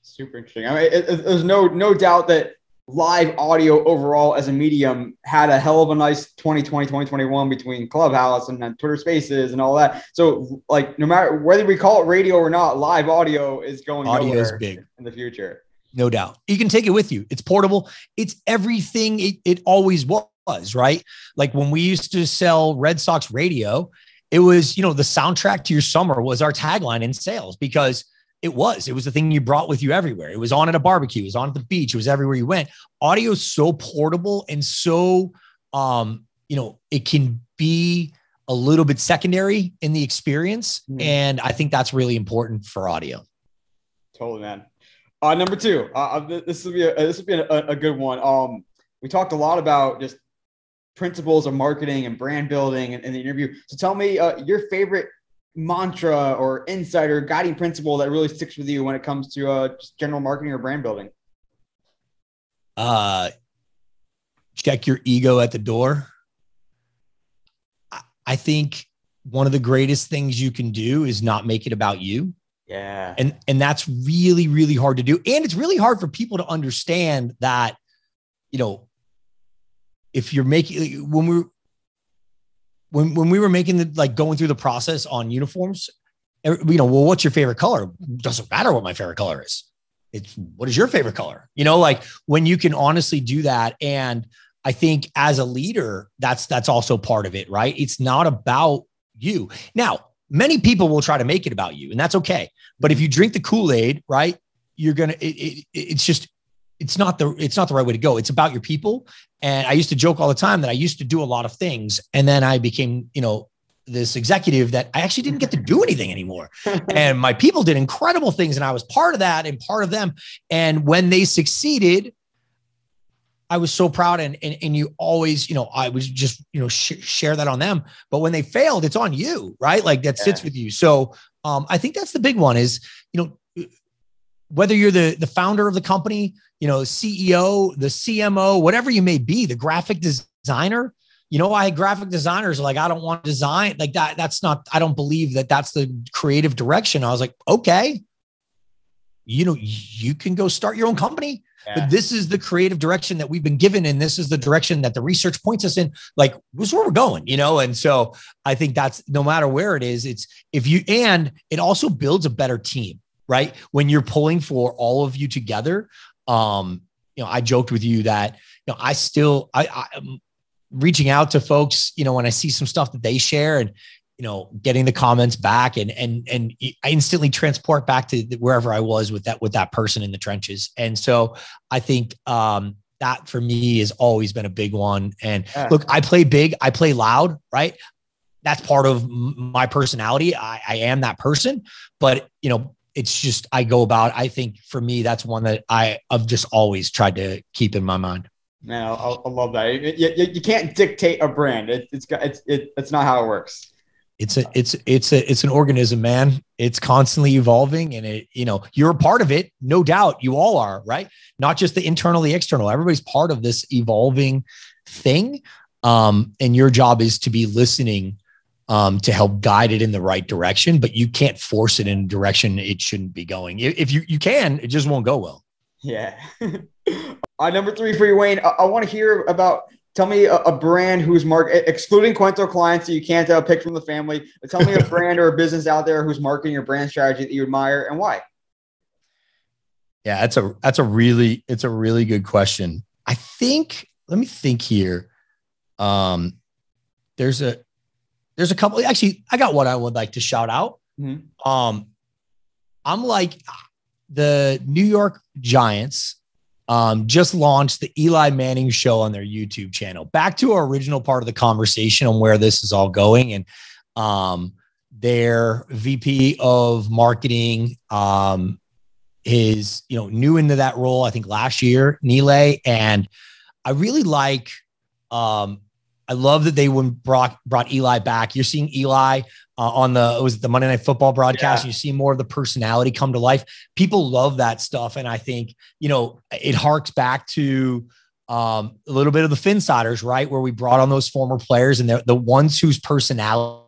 Super interesting. I mean, there's no doubt that live audio overall as a medium had a hell of a nice 2020, 2021 between Clubhouse and Twitter Spaces and all that. So like, no matter whether we call it radio or not, live audio is going nowhere big in the future. No doubt. You can take it with you. It's portable. It's everything it always was, right? Like when we used to sell Red Sox radio, it was, the soundtrack to your summer was our tagline in sales because it was the thing you brought with you everywhere. It was on at a barbecue. It was on at the beach. It was everywhere you went. Audio is so portable and so, it can be a little bit secondary in the experience. And I think that's really important for audio. Totally, man. Number two, this will be a good one. We talked a lot about just principles of marketing and brand building in the interview. So tell me your favorite mantra or insight or guiding principle that really sticks with you when it comes to just general marketing or brand building. Check your ego at the door. I think one of the greatest things you can do is not make it about you. Yeah. And that's really, really hard to do. And it's really hard for people to understand that, if you're making, when we were making going through the process on uniforms, well, what's your favorite color? Doesn't matter what my favorite color is. It's what is your favorite color? When you can honestly do that. And I think as a leader, that's also part of it, right? It's not about you. Now, many people will try to make it about you, and that's okay. But if you drink the Kool-Aid, right, you're going to, it's not the right way to go. It's about your people. And I used to joke all the time that I used to do a lot of things. And then I became, this executive that I actually didn't get to do anything anymore. And my people did incredible things. And I was part of that and part of them. And when they succeeded, I was so proud. And you always, I was just, share that on them. But when they failed, it's on you, right? Like that sits with you. So I think that's the big one is, whether you're the founder of the company, CEO, the CMO, whatever you may be, the graphic designer, I had graphic designers like, I don't want to design like that. That's not, I don't believe that that's the creative direction. I was like, okay, you can go start your own company, but this is the creative direction that we've been given. And this is the direction that the research points us in. Like, this is where we're going, And so I think that's no matter where it is, and it also builds a better team, right? When you're pulling for all of you together. I joked with you that, reaching out to folks, when I see some stuff that they share and, getting the comments back and I instantly transport back to wherever I was with that person in the trenches. And so I think, that for me has always been a big one. And look, I play big, I play loud, right? That's part of my personality. I am that person, but it's just, I go about, I think for me, that's one that I've just always tried to keep in my mind. Man, I love that. You can't dictate a brand. It's not how it works. It's an organism, man. It's constantly evolving, and you're a part of it. No doubt you all are, right? Not just the internal, the external, everybody's part of this evolving thing. And your job is to be listening, to help guide it in the right direction, but you can't force it in a direction it shouldn't be going. If you can, it just won't go well. Yeah. Number 3 for you, Wayne. I want to hear about. Tell me a brand who's excluding Cuento clients, so you can't pick from the family. But tell me a brand or a business out there who's marketing your brand strategy that you admire and why. Yeah, it's a really good question. I think, let me think here. There's a couple. Actually, I got one I would like to shout out. Mm-hmm. I'm like the New York Giants. Just launched the Eli Manning show on their YouTube channel. Back to our original part of the conversation on where this is all going. And their VP of marketing is, new into that role, I think last year, Nile. And I really like, I love that they brought Eli back. You're seeing Eli on the Monday Night Football broadcast. Yeah. You see more of the personality come to life. People love that stuff. And I think, it harks back to a little bit of the Finsiders, right? Where we brought on those former players and the ones whose personality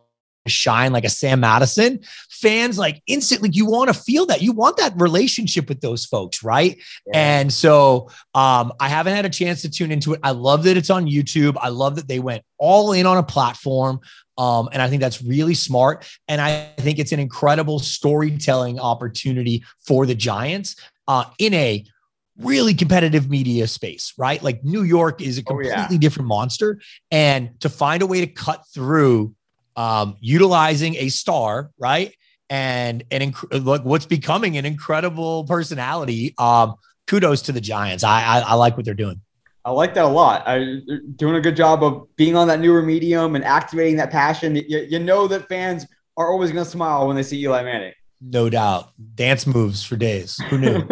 shine, like a Sam Madison. Fans like instantly, you want to feel that. You want that relationship with those folks, right? Yeah. And so I haven't had a chance to tune into it. I love that it's on YouTube. I love that they went all in on a platform. And I think that's really smart. And I think it's an incredible storytelling opportunity for the Giants in a really competitive media space, right? Like New York is a completely different monster. And to find a way to cut through utilizing a star, right? And look, what's becoming an incredible personality. Kudos to the Giants. I like what they're doing. I like that a lot. They're doing a good job of being on that newer medium and activating that passion. You know that fans are always going to smile when they see Eli Manning. No doubt. Dance moves for days. Who knew?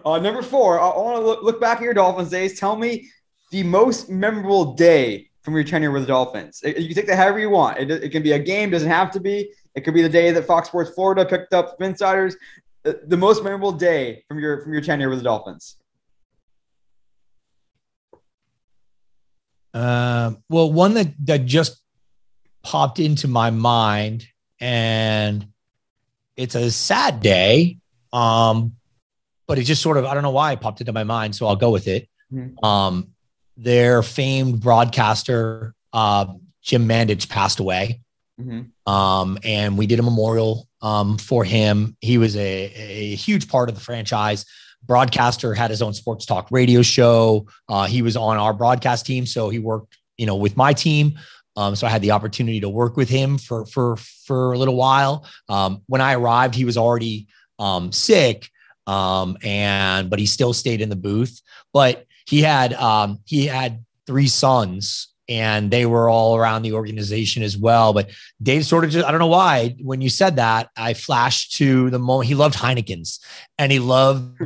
Number 4, I want to look back at your Dolphins days. Tell me the most memorable day from your tenure with the Dolphins. You can take that however you want. It can be a game, doesn't have to be. It could be the day that Fox Sports Florida picked up Finsiders. The most memorable day from your tenure with the Dolphins. Well, one that just popped into my mind, and it's a sad day, but it just sort of, I don't know why it popped into my mind, so I'll go with it. Mm-hmm. Their famed broadcaster, Jim Mandich, passed away. Mm-hmm. And we did a memorial for him. He was a huge part of the franchise. Broadcaster, had his own sports talk radio show. He was on our broadcast team, so he worked, with my team. So I had the opportunity to work with him for a little while. When I arrived, he was already sick, but he still stayed in the booth. But he had 3 sons, and they were all around the organization as well. But Dave sort of I don't know why, when you said that, I flashed to the moment. He loved Heineken's, and he loved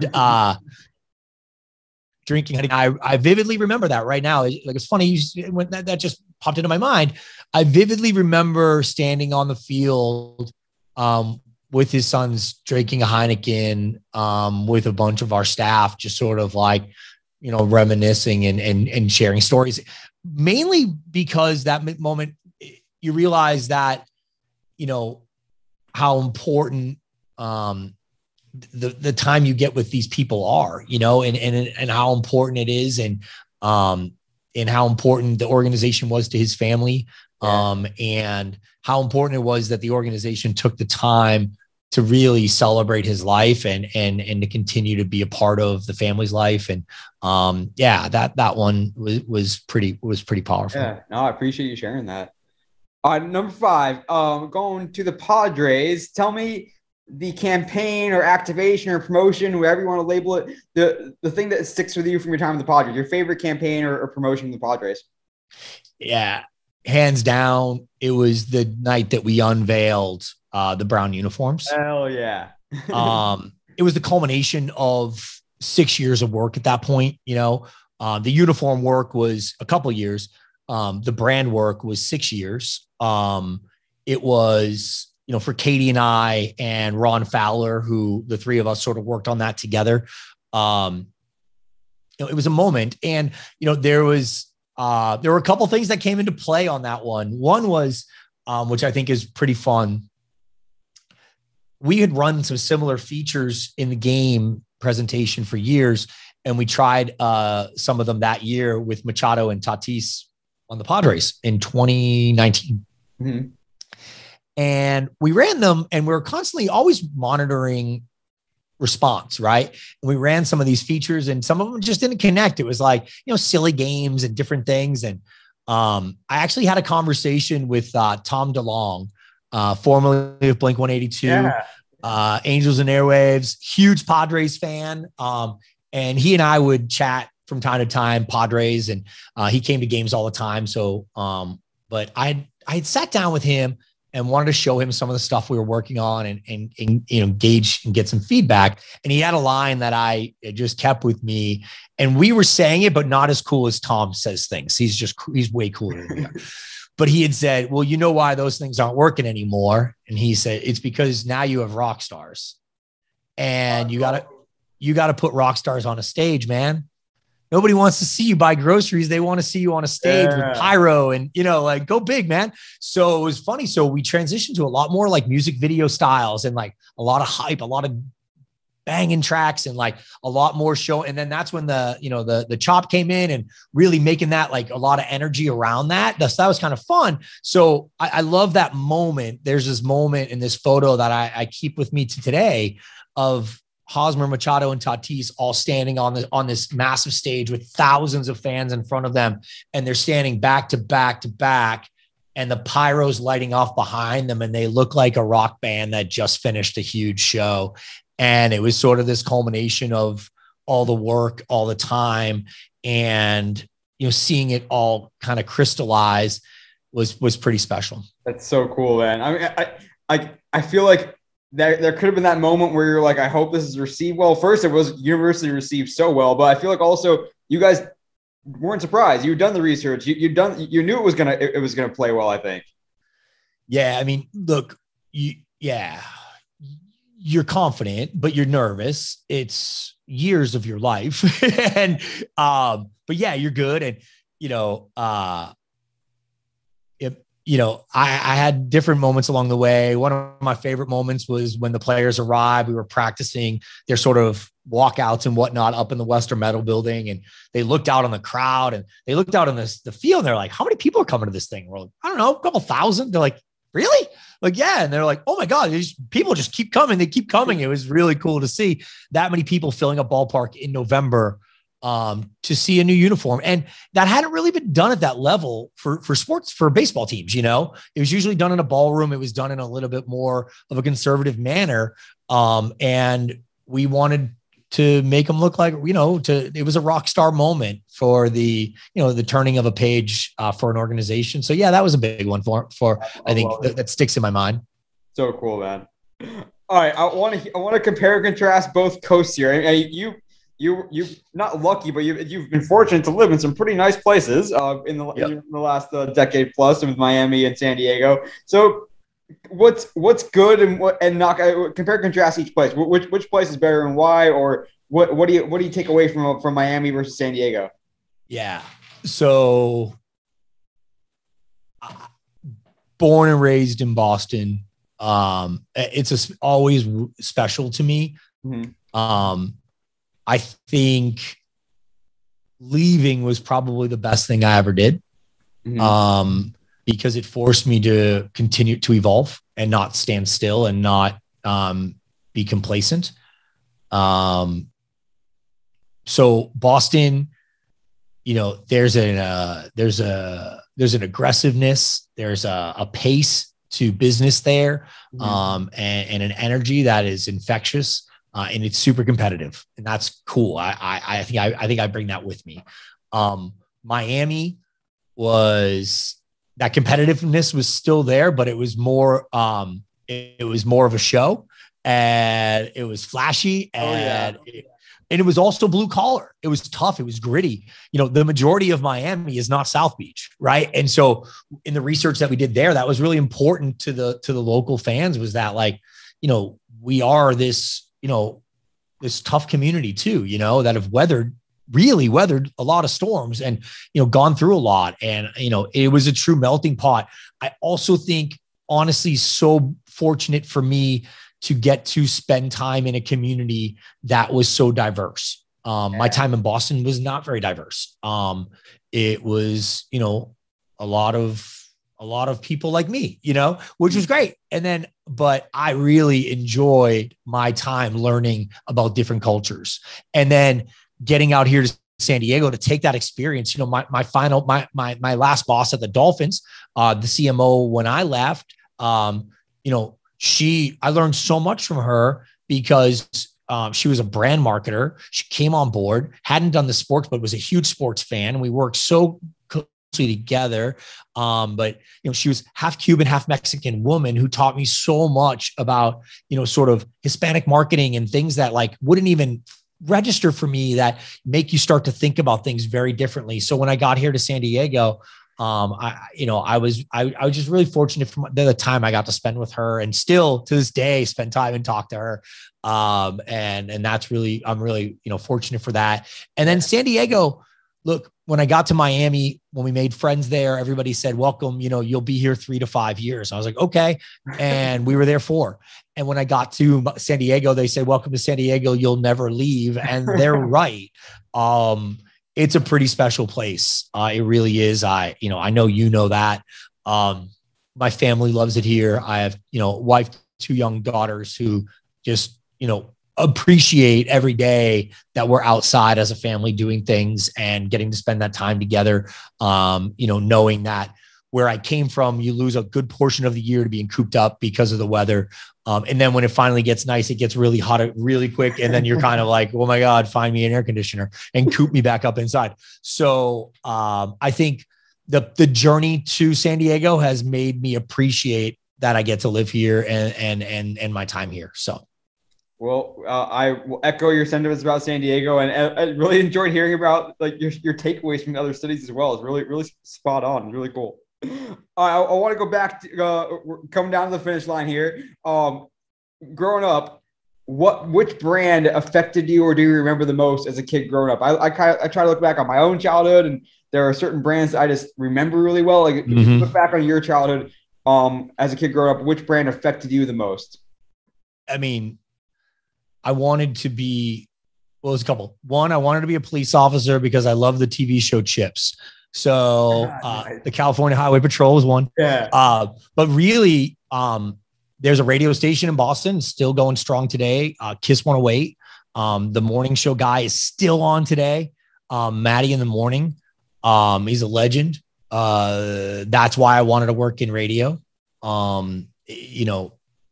drinking. I vividly remember that right now. Like, it's funny when that just popped into my mind. I vividly remember standing on the field with his sons, drinking a Heineken with a bunch of our staff, just sort of like, reminiscing and sharing stories. Mainly because that moment you realize that, how important the time you get with these people are, and how important it is, and how important the organization was to his family, and how important it was that the organization took the time to really celebrate his life and to continue to be a part of the family's life. And that one was pretty powerful. Yeah, no, I appreciate you sharing that. All right, number 5, going to the Padres. Tell me the campaign or activation or promotion, whatever you want to label it, the thing that sticks with you from your time with the Padres, your favorite campaign or promotion of the Padres. Yeah, hands down, it was the night that we unveiled the brown uniforms. Hell yeah. It was the culmination of 6 years of work at that point. The uniform work was a couple years. The brand work was 6 years. It was, for Katie and I and Ron Fowler, who the three of us sort of worked on that together. It was a moment, and there were a couple things that came into play on that one. One was, which I think is pretty fun. We had run some similar features in the game presentation for years, and we tried some of them that year with Machado and Tatis on the Padres in 2019. Mm-hmm. And we ran them, and we were constantly always monitoring response, right? And we ran some of these features, and some of them just didn't connect. It was like, silly games and different things. And I actually had a conversation with Tom DeLonge, formerly of Blink-182, Angels and Airwaves, huge Padres fan. And he and I would chat from time to time, Padres, and he came to games all the time. So, but I had sat down with him and wanted to show him some of the stuff we were working on and gauge and get some feedback. And he had a line that I just kept with me, and we were saying it, but not as cool as Tom says things. He's way cooler than we are. But he had said, well, you know why those things aren't working anymore? And he said, it's because now you have rock stars, and you gotta put rock stars on a stage, man. Nobody wants to see you buy groceries. They want to see you on a stage with pyro and, go big, man. So it was funny. So we transitioned to a lot more like music video styles and like a lot of hype, a lot of banging tracks and like a lot more show. And then that's when the chop came in and really making that like a lot of energy around that. That was kind of fun. So I love that moment. There's this moment in this photo that I keep with me to today of Hosmer, Machado, and Tatis all standing on this massive stage with thousands of fans in front of them. And they're standing back to back to back, and the pyro's lighting off behind them. And they look like a rock band that just finished a huge show. And it was sort of this culmination of all the work, all the time. And, seeing it all kind of crystallize was pretty special. That's so cool, man. I mean, I feel like there could have been that moment where you're like, I hope this is received well. First, it was universally received so well, but I feel like also you guys weren't surprised. You'd done the research. You knew it was gonna play well, I think. Yeah, I mean, look, you're confident, but you're nervous. It's years of your life, and but yeah, you're good, and I had different moments along the way. One of my favorite moments was when the players arrived. We were practicing their sort of walkouts and whatnot up in the Western Metal Building. And they looked out on the crowd and they looked out on the field. And they're like, how many people are coming to this thing? We're like, I don't know, a couple thousand. They're like, really? Like, yeah. And they're like, oh my God, these people just keep coming. They keep coming. It was really cool to see that many people filling a ballpark in November to see a new uniform. And that hadn't really been done at that level for sports, for baseball teams. It was usually done in a ballroom. It was done in a little bit more of a conservative manner. And we wanted to make them look like, it was a rock star moment for the turning of a page for an organization. So yeah, that was a big one for I think that sticks in my mind. So cool, man. All right. I want to compare and contrast both coasts here. I mean, you're not lucky, but you've been fortunate to live in some pretty nice places in the last decade plus with Miami and San Diego. So what's good and not compare and contrast each place. Which place is better and why, or what do you take away from Miami versus San Diego? Yeah. So born and raised in Boston. It's always special to me. Mm-hmm. I think leaving was probably the best thing I ever did, because it forced me to continue to evolve and not stand still and not be complacent. So Boston, there's an aggressiveness, there's a pace to business there, and an energy that is infectious, and it's super competitive, and that's cool. I think I bring that with me. Miami was, that competitiveness was still there, but it was more of a show, and it was flashy, and it was also blue collar. It was tough. It was gritty. The majority of Miami is not South Beach, right? And so in the research that we did there, that was really important to the local fans, was that, like, we are this, this tough community too, that have really weathered a lot of storms, and, gone through a lot. And, it was a true melting pot. I also think, honestly, so fortunate for me to get to spend time in a community that was so diverse. My time in Boston was not very diverse. It was, a lot of people like me, which was great. But I really enjoyed my time learning about different cultures, and then getting out here to San Diego to take that experience. My last boss at the Dolphins, the CMO, when I left, I learned so much from her, because she was a brand marketer. She came on board, hadn't done the sports, but was a huge sports fan. We worked so closely together. But she was half Cuban, half Mexican woman who taught me so much about, sort of Hispanic marketing and things that, like, wouldn't even register for me, that make you start to think about things very differently. So when I got here to San Diego, I was just really fortunate from the time I got to spend with her, and still to this day spend time and talk to her. And that's really, I'm really, fortunate for that. And then San Diego, look, when I got to Miami, when we made friends there, everybody said, welcome, you'll be here 3 to 5 years. I was like, okay. And we were there 4. And when I got to San Diego, they said, welcome to San Diego, you'll never leave. And they're right. It's a pretty special place. It really is. I know that. My family loves it here. I have, wife, 2 young daughters who just, appreciate every day that we're outside as a family doing things and getting to spend that time together. Knowing that where I came from, you lose a good portion of the year to being cooped up because of the weather. And then when it finally gets nice, it gets really hot really quick. And then you're kind of like, oh my God, find me an air conditioner and coop me back up inside. So I think the journey to San Diego has made me appreciate that I get to live here and my time here. So. Well, I will echo your sentiments about San Diego, and I really enjoyed hearing about, like, your takeaways from other cities as well. It's really, really spot on, really cool. I want to go back to come down to the finish line here. Growing up, which brand affected you, or do you remember the most as a kid growing up? I try to look back on my own childhood, and there are certain brands that I just remember really well. Like, if you look back on your childhood, as a kid growing up, which brand affected you the most? I mean, I wanted to be, well, there's a couple. One, I wanted to be a police officer because I love the TV show Chips. So the California Highway Patrol was one. Yeah. But really, there's a radio station in Boston still going strong today. Kiss 108. The morning show guy is still on today. Maddie in the morning. He's a legend. That's why I wanted to work in radio.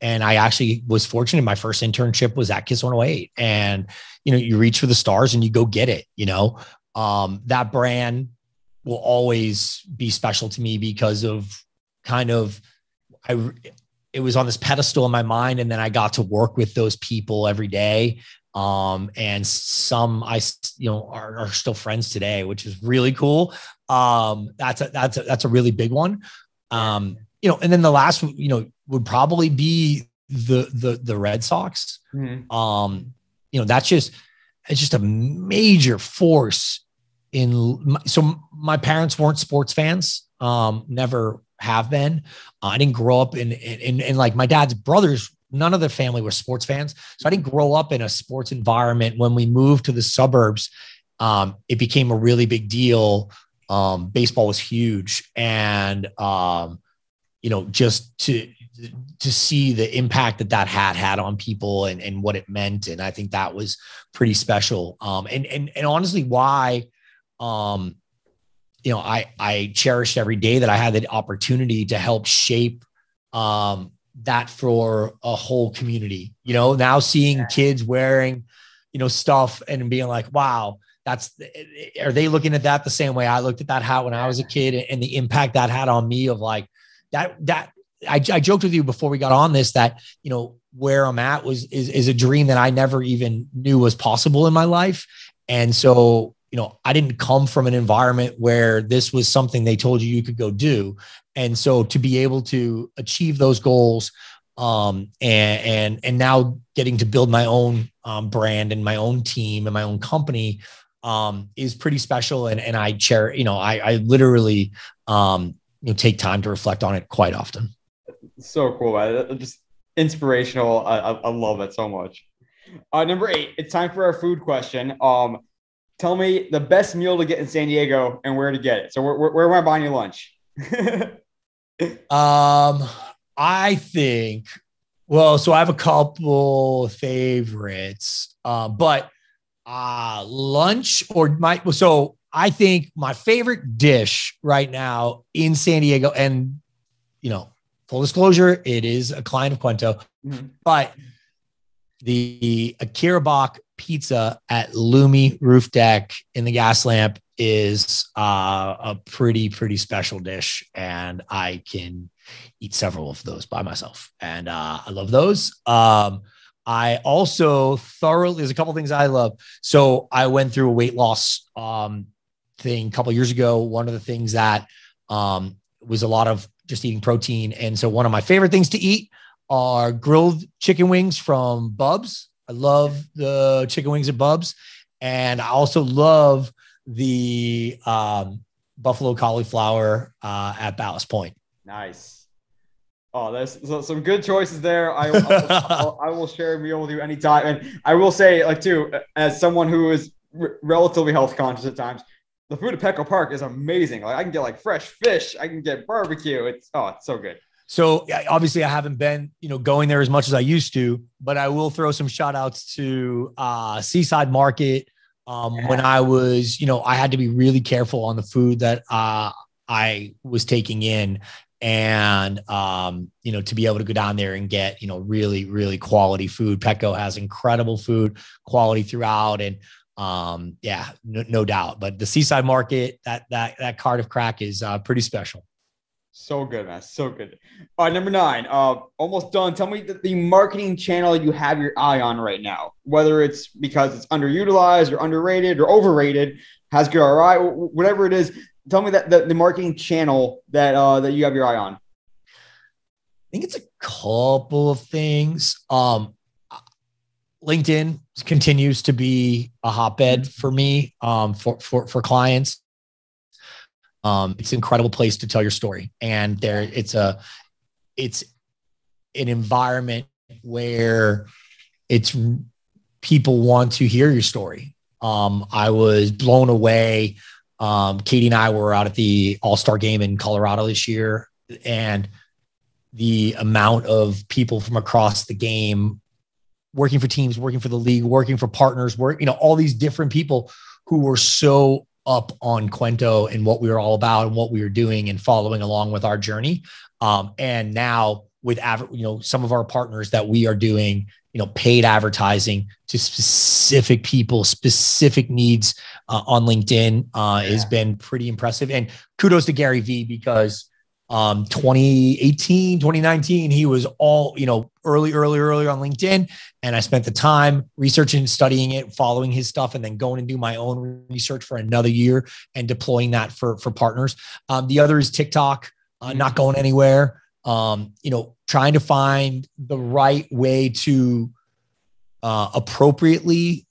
And I actually was fortunate. My first internship was at Kiss 108, and, you reach for the stars and you go get it. That brand will always be special to me because of it was on this pedestal in my mind. And then I got to work with those people every day. And some are still friends today, which is really cool. That's a really big one. And then the last, would probably be the Red Sox. Mm-hmm. It's just a major force so my parents weren't sports fans. Never have been. I didn't grow up in like my dad's brothers. None of the family were sports fans. So I didn't grow up in a sports environment. When we moved to the suburbs, it became a really big deal. Baseball was huge. And, just to see the impact that that hat had on people and what it meant. And I think that was pretty special. And honestly, why, you know, I cherished every day that I had the opportunity to help shape, that for a whole community, you know, now seeing kids wearing, you know, stuff and being like, wow, are they looking at that the same way I looked at that hat when I was a kid, and the impact that had on me of like that I joked with you before we got on this, that, you know, where I'm at is a dream that I never even knew was possible in my life. And so, you know, I didn't come from an environment where this was something they told you could go do. And so to be able to achieve those goals, and now getting to build my own brand and my own team and my own company, is pretty special. And I share, you know, I literally, you know, take time to reflect on it quite often. So cool, man. Just inspirational. I love it so much. Number 8, it's time for our food question. Tell me the best meal to get in San Diego and where to get it. So where am I buying you lunch? I think, well, so I have a couple favorites, but lunch so I think my favorite dish right now in San Diego, and, you know, full disclosure, it is a client of Cuento, but the Akira Bach pizza at Lumi Roof Deck in the Gas Lamp is a pretty special dish, and I can eat several of those by myself, and I love those. I also there's a couple things I love. So I went through a weight loss thing a couple of years ago. One of the things that was a lot of just eating protein, and so one of my favorite things to eat are grilled chicken wings from Bub's. I love the chicken wings at Bub's, and I also love the buffalo cauliflower at Ballast Point. Nice. Oh, there's some good choices there. I will share a meal with you anytime. And I will say, like, too, as someone who is relatively health conscious at times, the food at Petco Park is amazing. Like, I can get like fresh fish, I can get barbecue. It's so good. So obviously I haven't been, you know, going there as much as I used to, but I will throw some shout outs to Seaside Market. When I was, you know, I had to be really careful on the food that I was taking in, and, you know, to be able to go down there and get, you know, really quality food. Petco has incredible food quality throughout. And yeah, no doubt, but the Seaside Market, that cart of crack is pretty special. So good, man. So good. All right, number 9, almost done. Tell me the marketing channel you have your eye on right now, whether it's because it's underutilized or underrated or overrated, has good ROI, whatever it is. Tell me that the marketing channel that you have your eye on. I think it's a couple of things. LinkedIn continues to be a hotbed for me, for clients. It's an incredible place to tell your story. And it's an environment where people want to hear your story. I was blown away. Katie and I were out at the All-Star game in Colorado this year, and the amount of people from across the game working for teams, working for the league, working for partners, you know, all these different people who were so up on Cuento and what we were all about and what we were doing and following along with our journey. And now with, you know, some of our partners that we are doing, you know, paid advertising to specific people, specific needs on LinkedIn has been pretty impressive. And kudos to Gary Vee, because 2018, 2019, he was all, you know, early on LinkedIn. And I spent the time researching, studying it, following his stuff, and then going and do my own research for another year and deploying that for partners. The other is TikTok, not going anywhere. You know, trying to find the right way to appropriately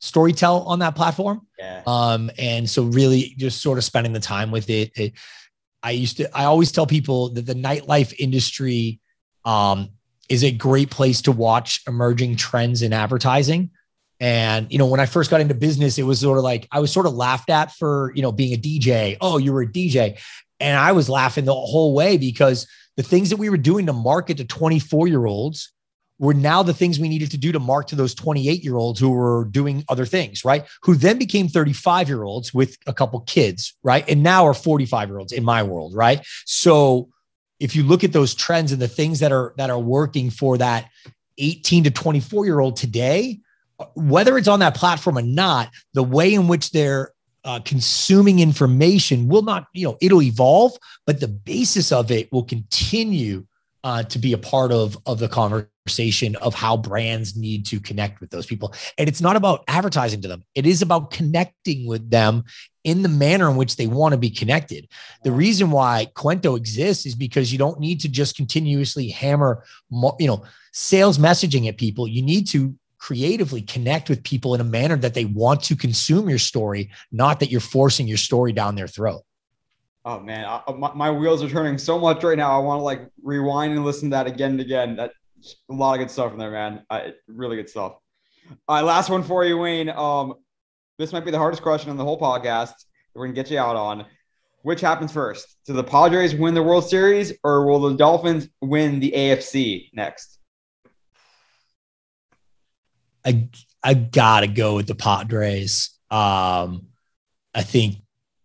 storytell on that platform. And so really just sort of spending the time with it. I always tell people that the nightlife industry is a great place to watch emerging trends in advertising. And, you know, when I first got into business, it was sort of like, I was sort of laughed at for, you know, being a DJ. Oh, you were a DJ. And I was laughing the whole way because the things that we were doing to market to 24-year-olds were now the things we needed to do to market to those 28-year-olds who were doing other things, right? Who then became 35-year-olds with a couple kids, right? And now are 45-year-olds in my world, right? So if you look at those trends and the things that are working for that 18 to 24-year-old today, whether it's on that platform or not, the way in which they're consuming information will not, it'll evolve, but the basis of it will continue to be a part of the conversation of how brands need to connect with those people. And it's not about advertising to them. It is about connecting with them in the manner in which they want to be connected. The reason why Cuento exists is because you don't need to just continuously hammer, sales messaging at people. You need to creatively connect with people in a manner that they want to consume your story, not that you're forcing your story down their throat. Oh man, my wheels are turning so much right now. I want to like rewind and listen to that again and again. That's a lot of good stuff in there, man. Really good stuff. All right, last one for you, Wayne. This might be the hardest question in the whole podcast that we're gonna get you out on. Which happens first? Do the Padres win the World Series, or will the Dolphins win the AFC next? I gotta go with the Padres. I think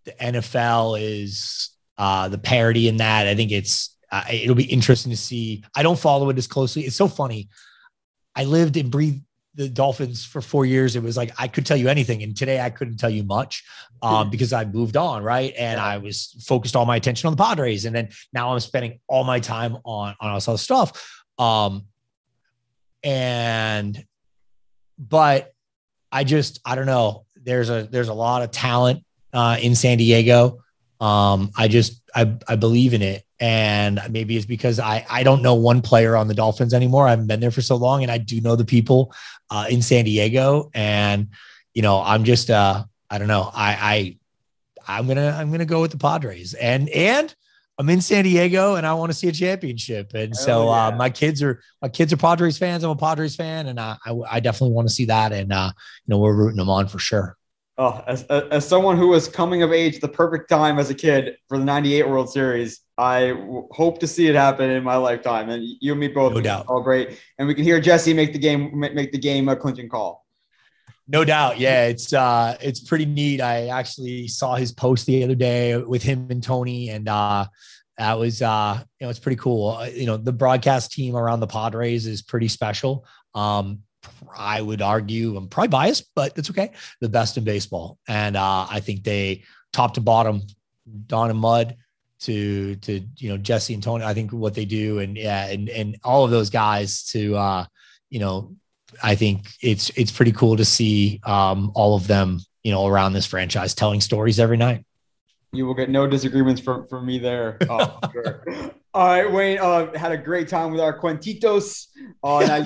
the NFL is the parity in that. I think it'll be interesting to see. I don't follow it as closely. It's so funny. I lived and breathed the Dolphins for 4 years. It was like I could tell you anything, and today I couldn't tell you much because I moved on, right? And I was focused all my attention on the Padres, and then now I'm spending all my time on all this other stuff. But I don't know. There's a lot of talent in San Diego. I believe in it. And maybe it's because I don't know one player on the Dolphins anymore. I haven't been there for so long, and I do know the people in San Diego. And, I'm just, I don't know. I'm going to go with the Padres, and I'm in San Diego and I want to see a championship. And my kids are Padres fans. I'm a Padres fan, and I definitely want to see that. And, we're rooting them on for sure. Oh, as someone who was coming of age the perfect time as a kid for the 98 World Series, I hope to see it happen in my lifetime. And you and me both, no doubt. All great. And we can hear Jesse make the game a clinching call. No doubt. Yeah. It's pretty neat. I actually saw his post the other day with him and Tony, and, that was, it's pretty cool. The broadcast team around the Padres is pretty special. I would argue, I'm probably biased, but it's okay, the best in baseball. And I think they top to bottom, Don and Mud to Jesse and Tony, I think what they do, and all of those guys to, I think it's pretty cool to see all of them, around this franchise telling stories every night. You will get no disagreements from me there. Oh, sure. All right, Wayne, had a great time with our Cuentitos. Now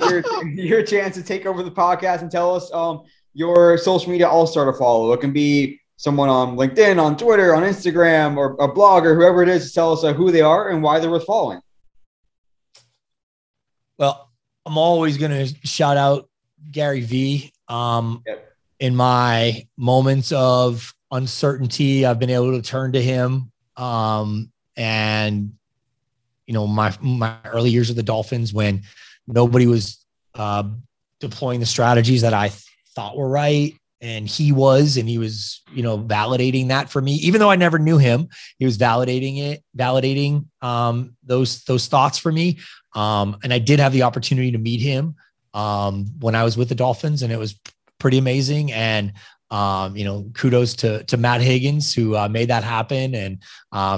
your chance to take over the podcast and tell us your social media all-star to follow. It can be someone on LinkedIn, on Twitter, on Instagram, or a blogger, whoever it is, to tell us who they are and why they're worth following. Well, I'm always going to shout out Gary V. In my moments of uncertainty, I've been able to turn to him. And my early years of the Dolphins, when nobody was deploying the strategies that I thought were right, and he was validating that for me, even though I never knew him, he was validating those thoughts for me. And I did have the opportunity to meet him when I was with the Dolphins, and it was pretty amazing. And kudos to Matt Higgins, who made that happen, and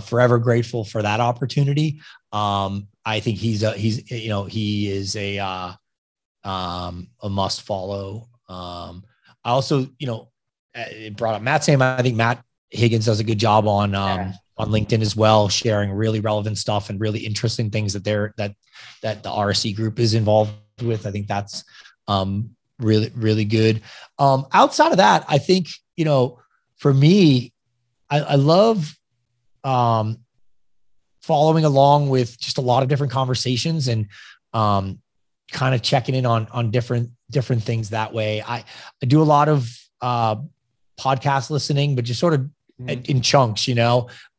forever grateful for that opportunity. I think he is a must follow. I also, it brought up Matt's name. I think Matt Higgins does a good job on LinkedIn as well, sharing really relevant stuff and really interesting things that the RSC group is involved with. I think that's really, really good. Outside of that, I think, for me, I love following along with just a lot of different conversations and kind of checking in on different things that way. I do a lot of podcast listening, but just sort of in chunks,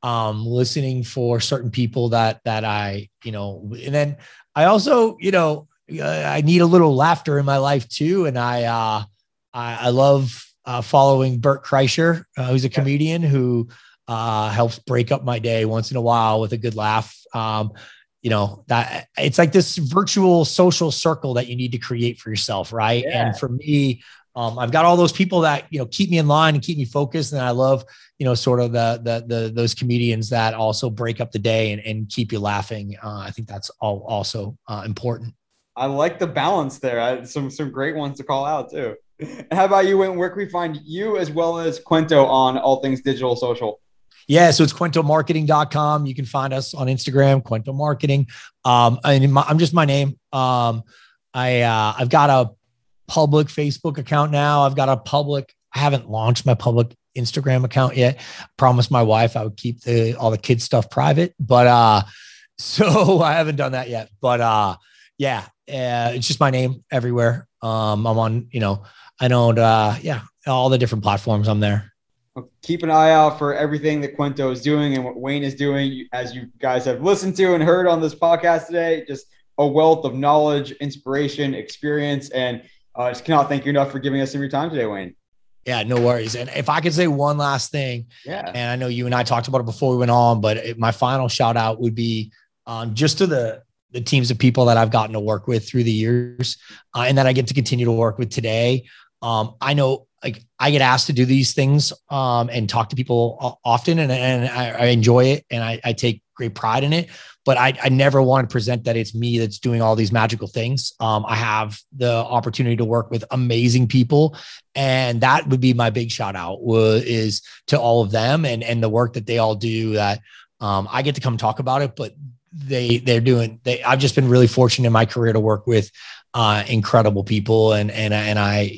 listening for certain people that I, and then I also, I need a little laughter in my life too. And I love following Bert Kreischer, who's a comedian who helps break up my day once in a while with a good laugh. That it's like this virtual social circle that you need to create for yourself. Right. Yeah. And for me, I've got all those people that, keep me in line and keep me focused. And I love, sort of those comedians that also break up the day and keep you laughing. I think that's also important. I like the balance there. Some great ones to call out too. How about you, Wayne? Where can we find you as well as Quento on all things digital social? Yeah, so it's QuentoMarketing.com. You can find us on Instagram, Quento Marketing. I'm just my name. I've got a public Facebook account now. I haven't launched my public Instagram account yet. Promised my wife I would keep all the kids stuff private, but so I haven't done that yet. But it's just my name everywhere. I'm on, I owned all the different platforms. I'm there. Keep an eye out for everything that Quento is doing and what Wayne is doing. As you guys have listened to and heard on this podcast today, just a wealth of knowledge, inspiration, experience, and I just cannot thank you enough for giving us some of your time today, Wayne. Yeah, no worries. And if I could say one last thing, and I know you and I talked about it before we went on, but my final shout out would be just to the teams of people that I've gotten to work with through the years and that I get to continue to work with today. I know I get asked to do these things and talk to people often and I enjoy it and I take great pride in it, but I never want to present that it's me that's doing all these magical things. I have the opportunity to work with amazing people and that would be my big shout out is to all of them and the work that they all do that I get to come talk about it, but I've just been really fortunate in my career to work with incredible people and I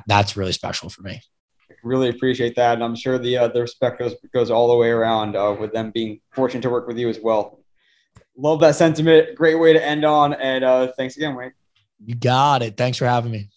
that's really special for me. Really appreciate that, and I'm sure the respect goes all the way around with them being fortunate to work with you as well. Love that sentiment. Great way to end on, and thanks again, Wayne. You got it. Thanks for having me.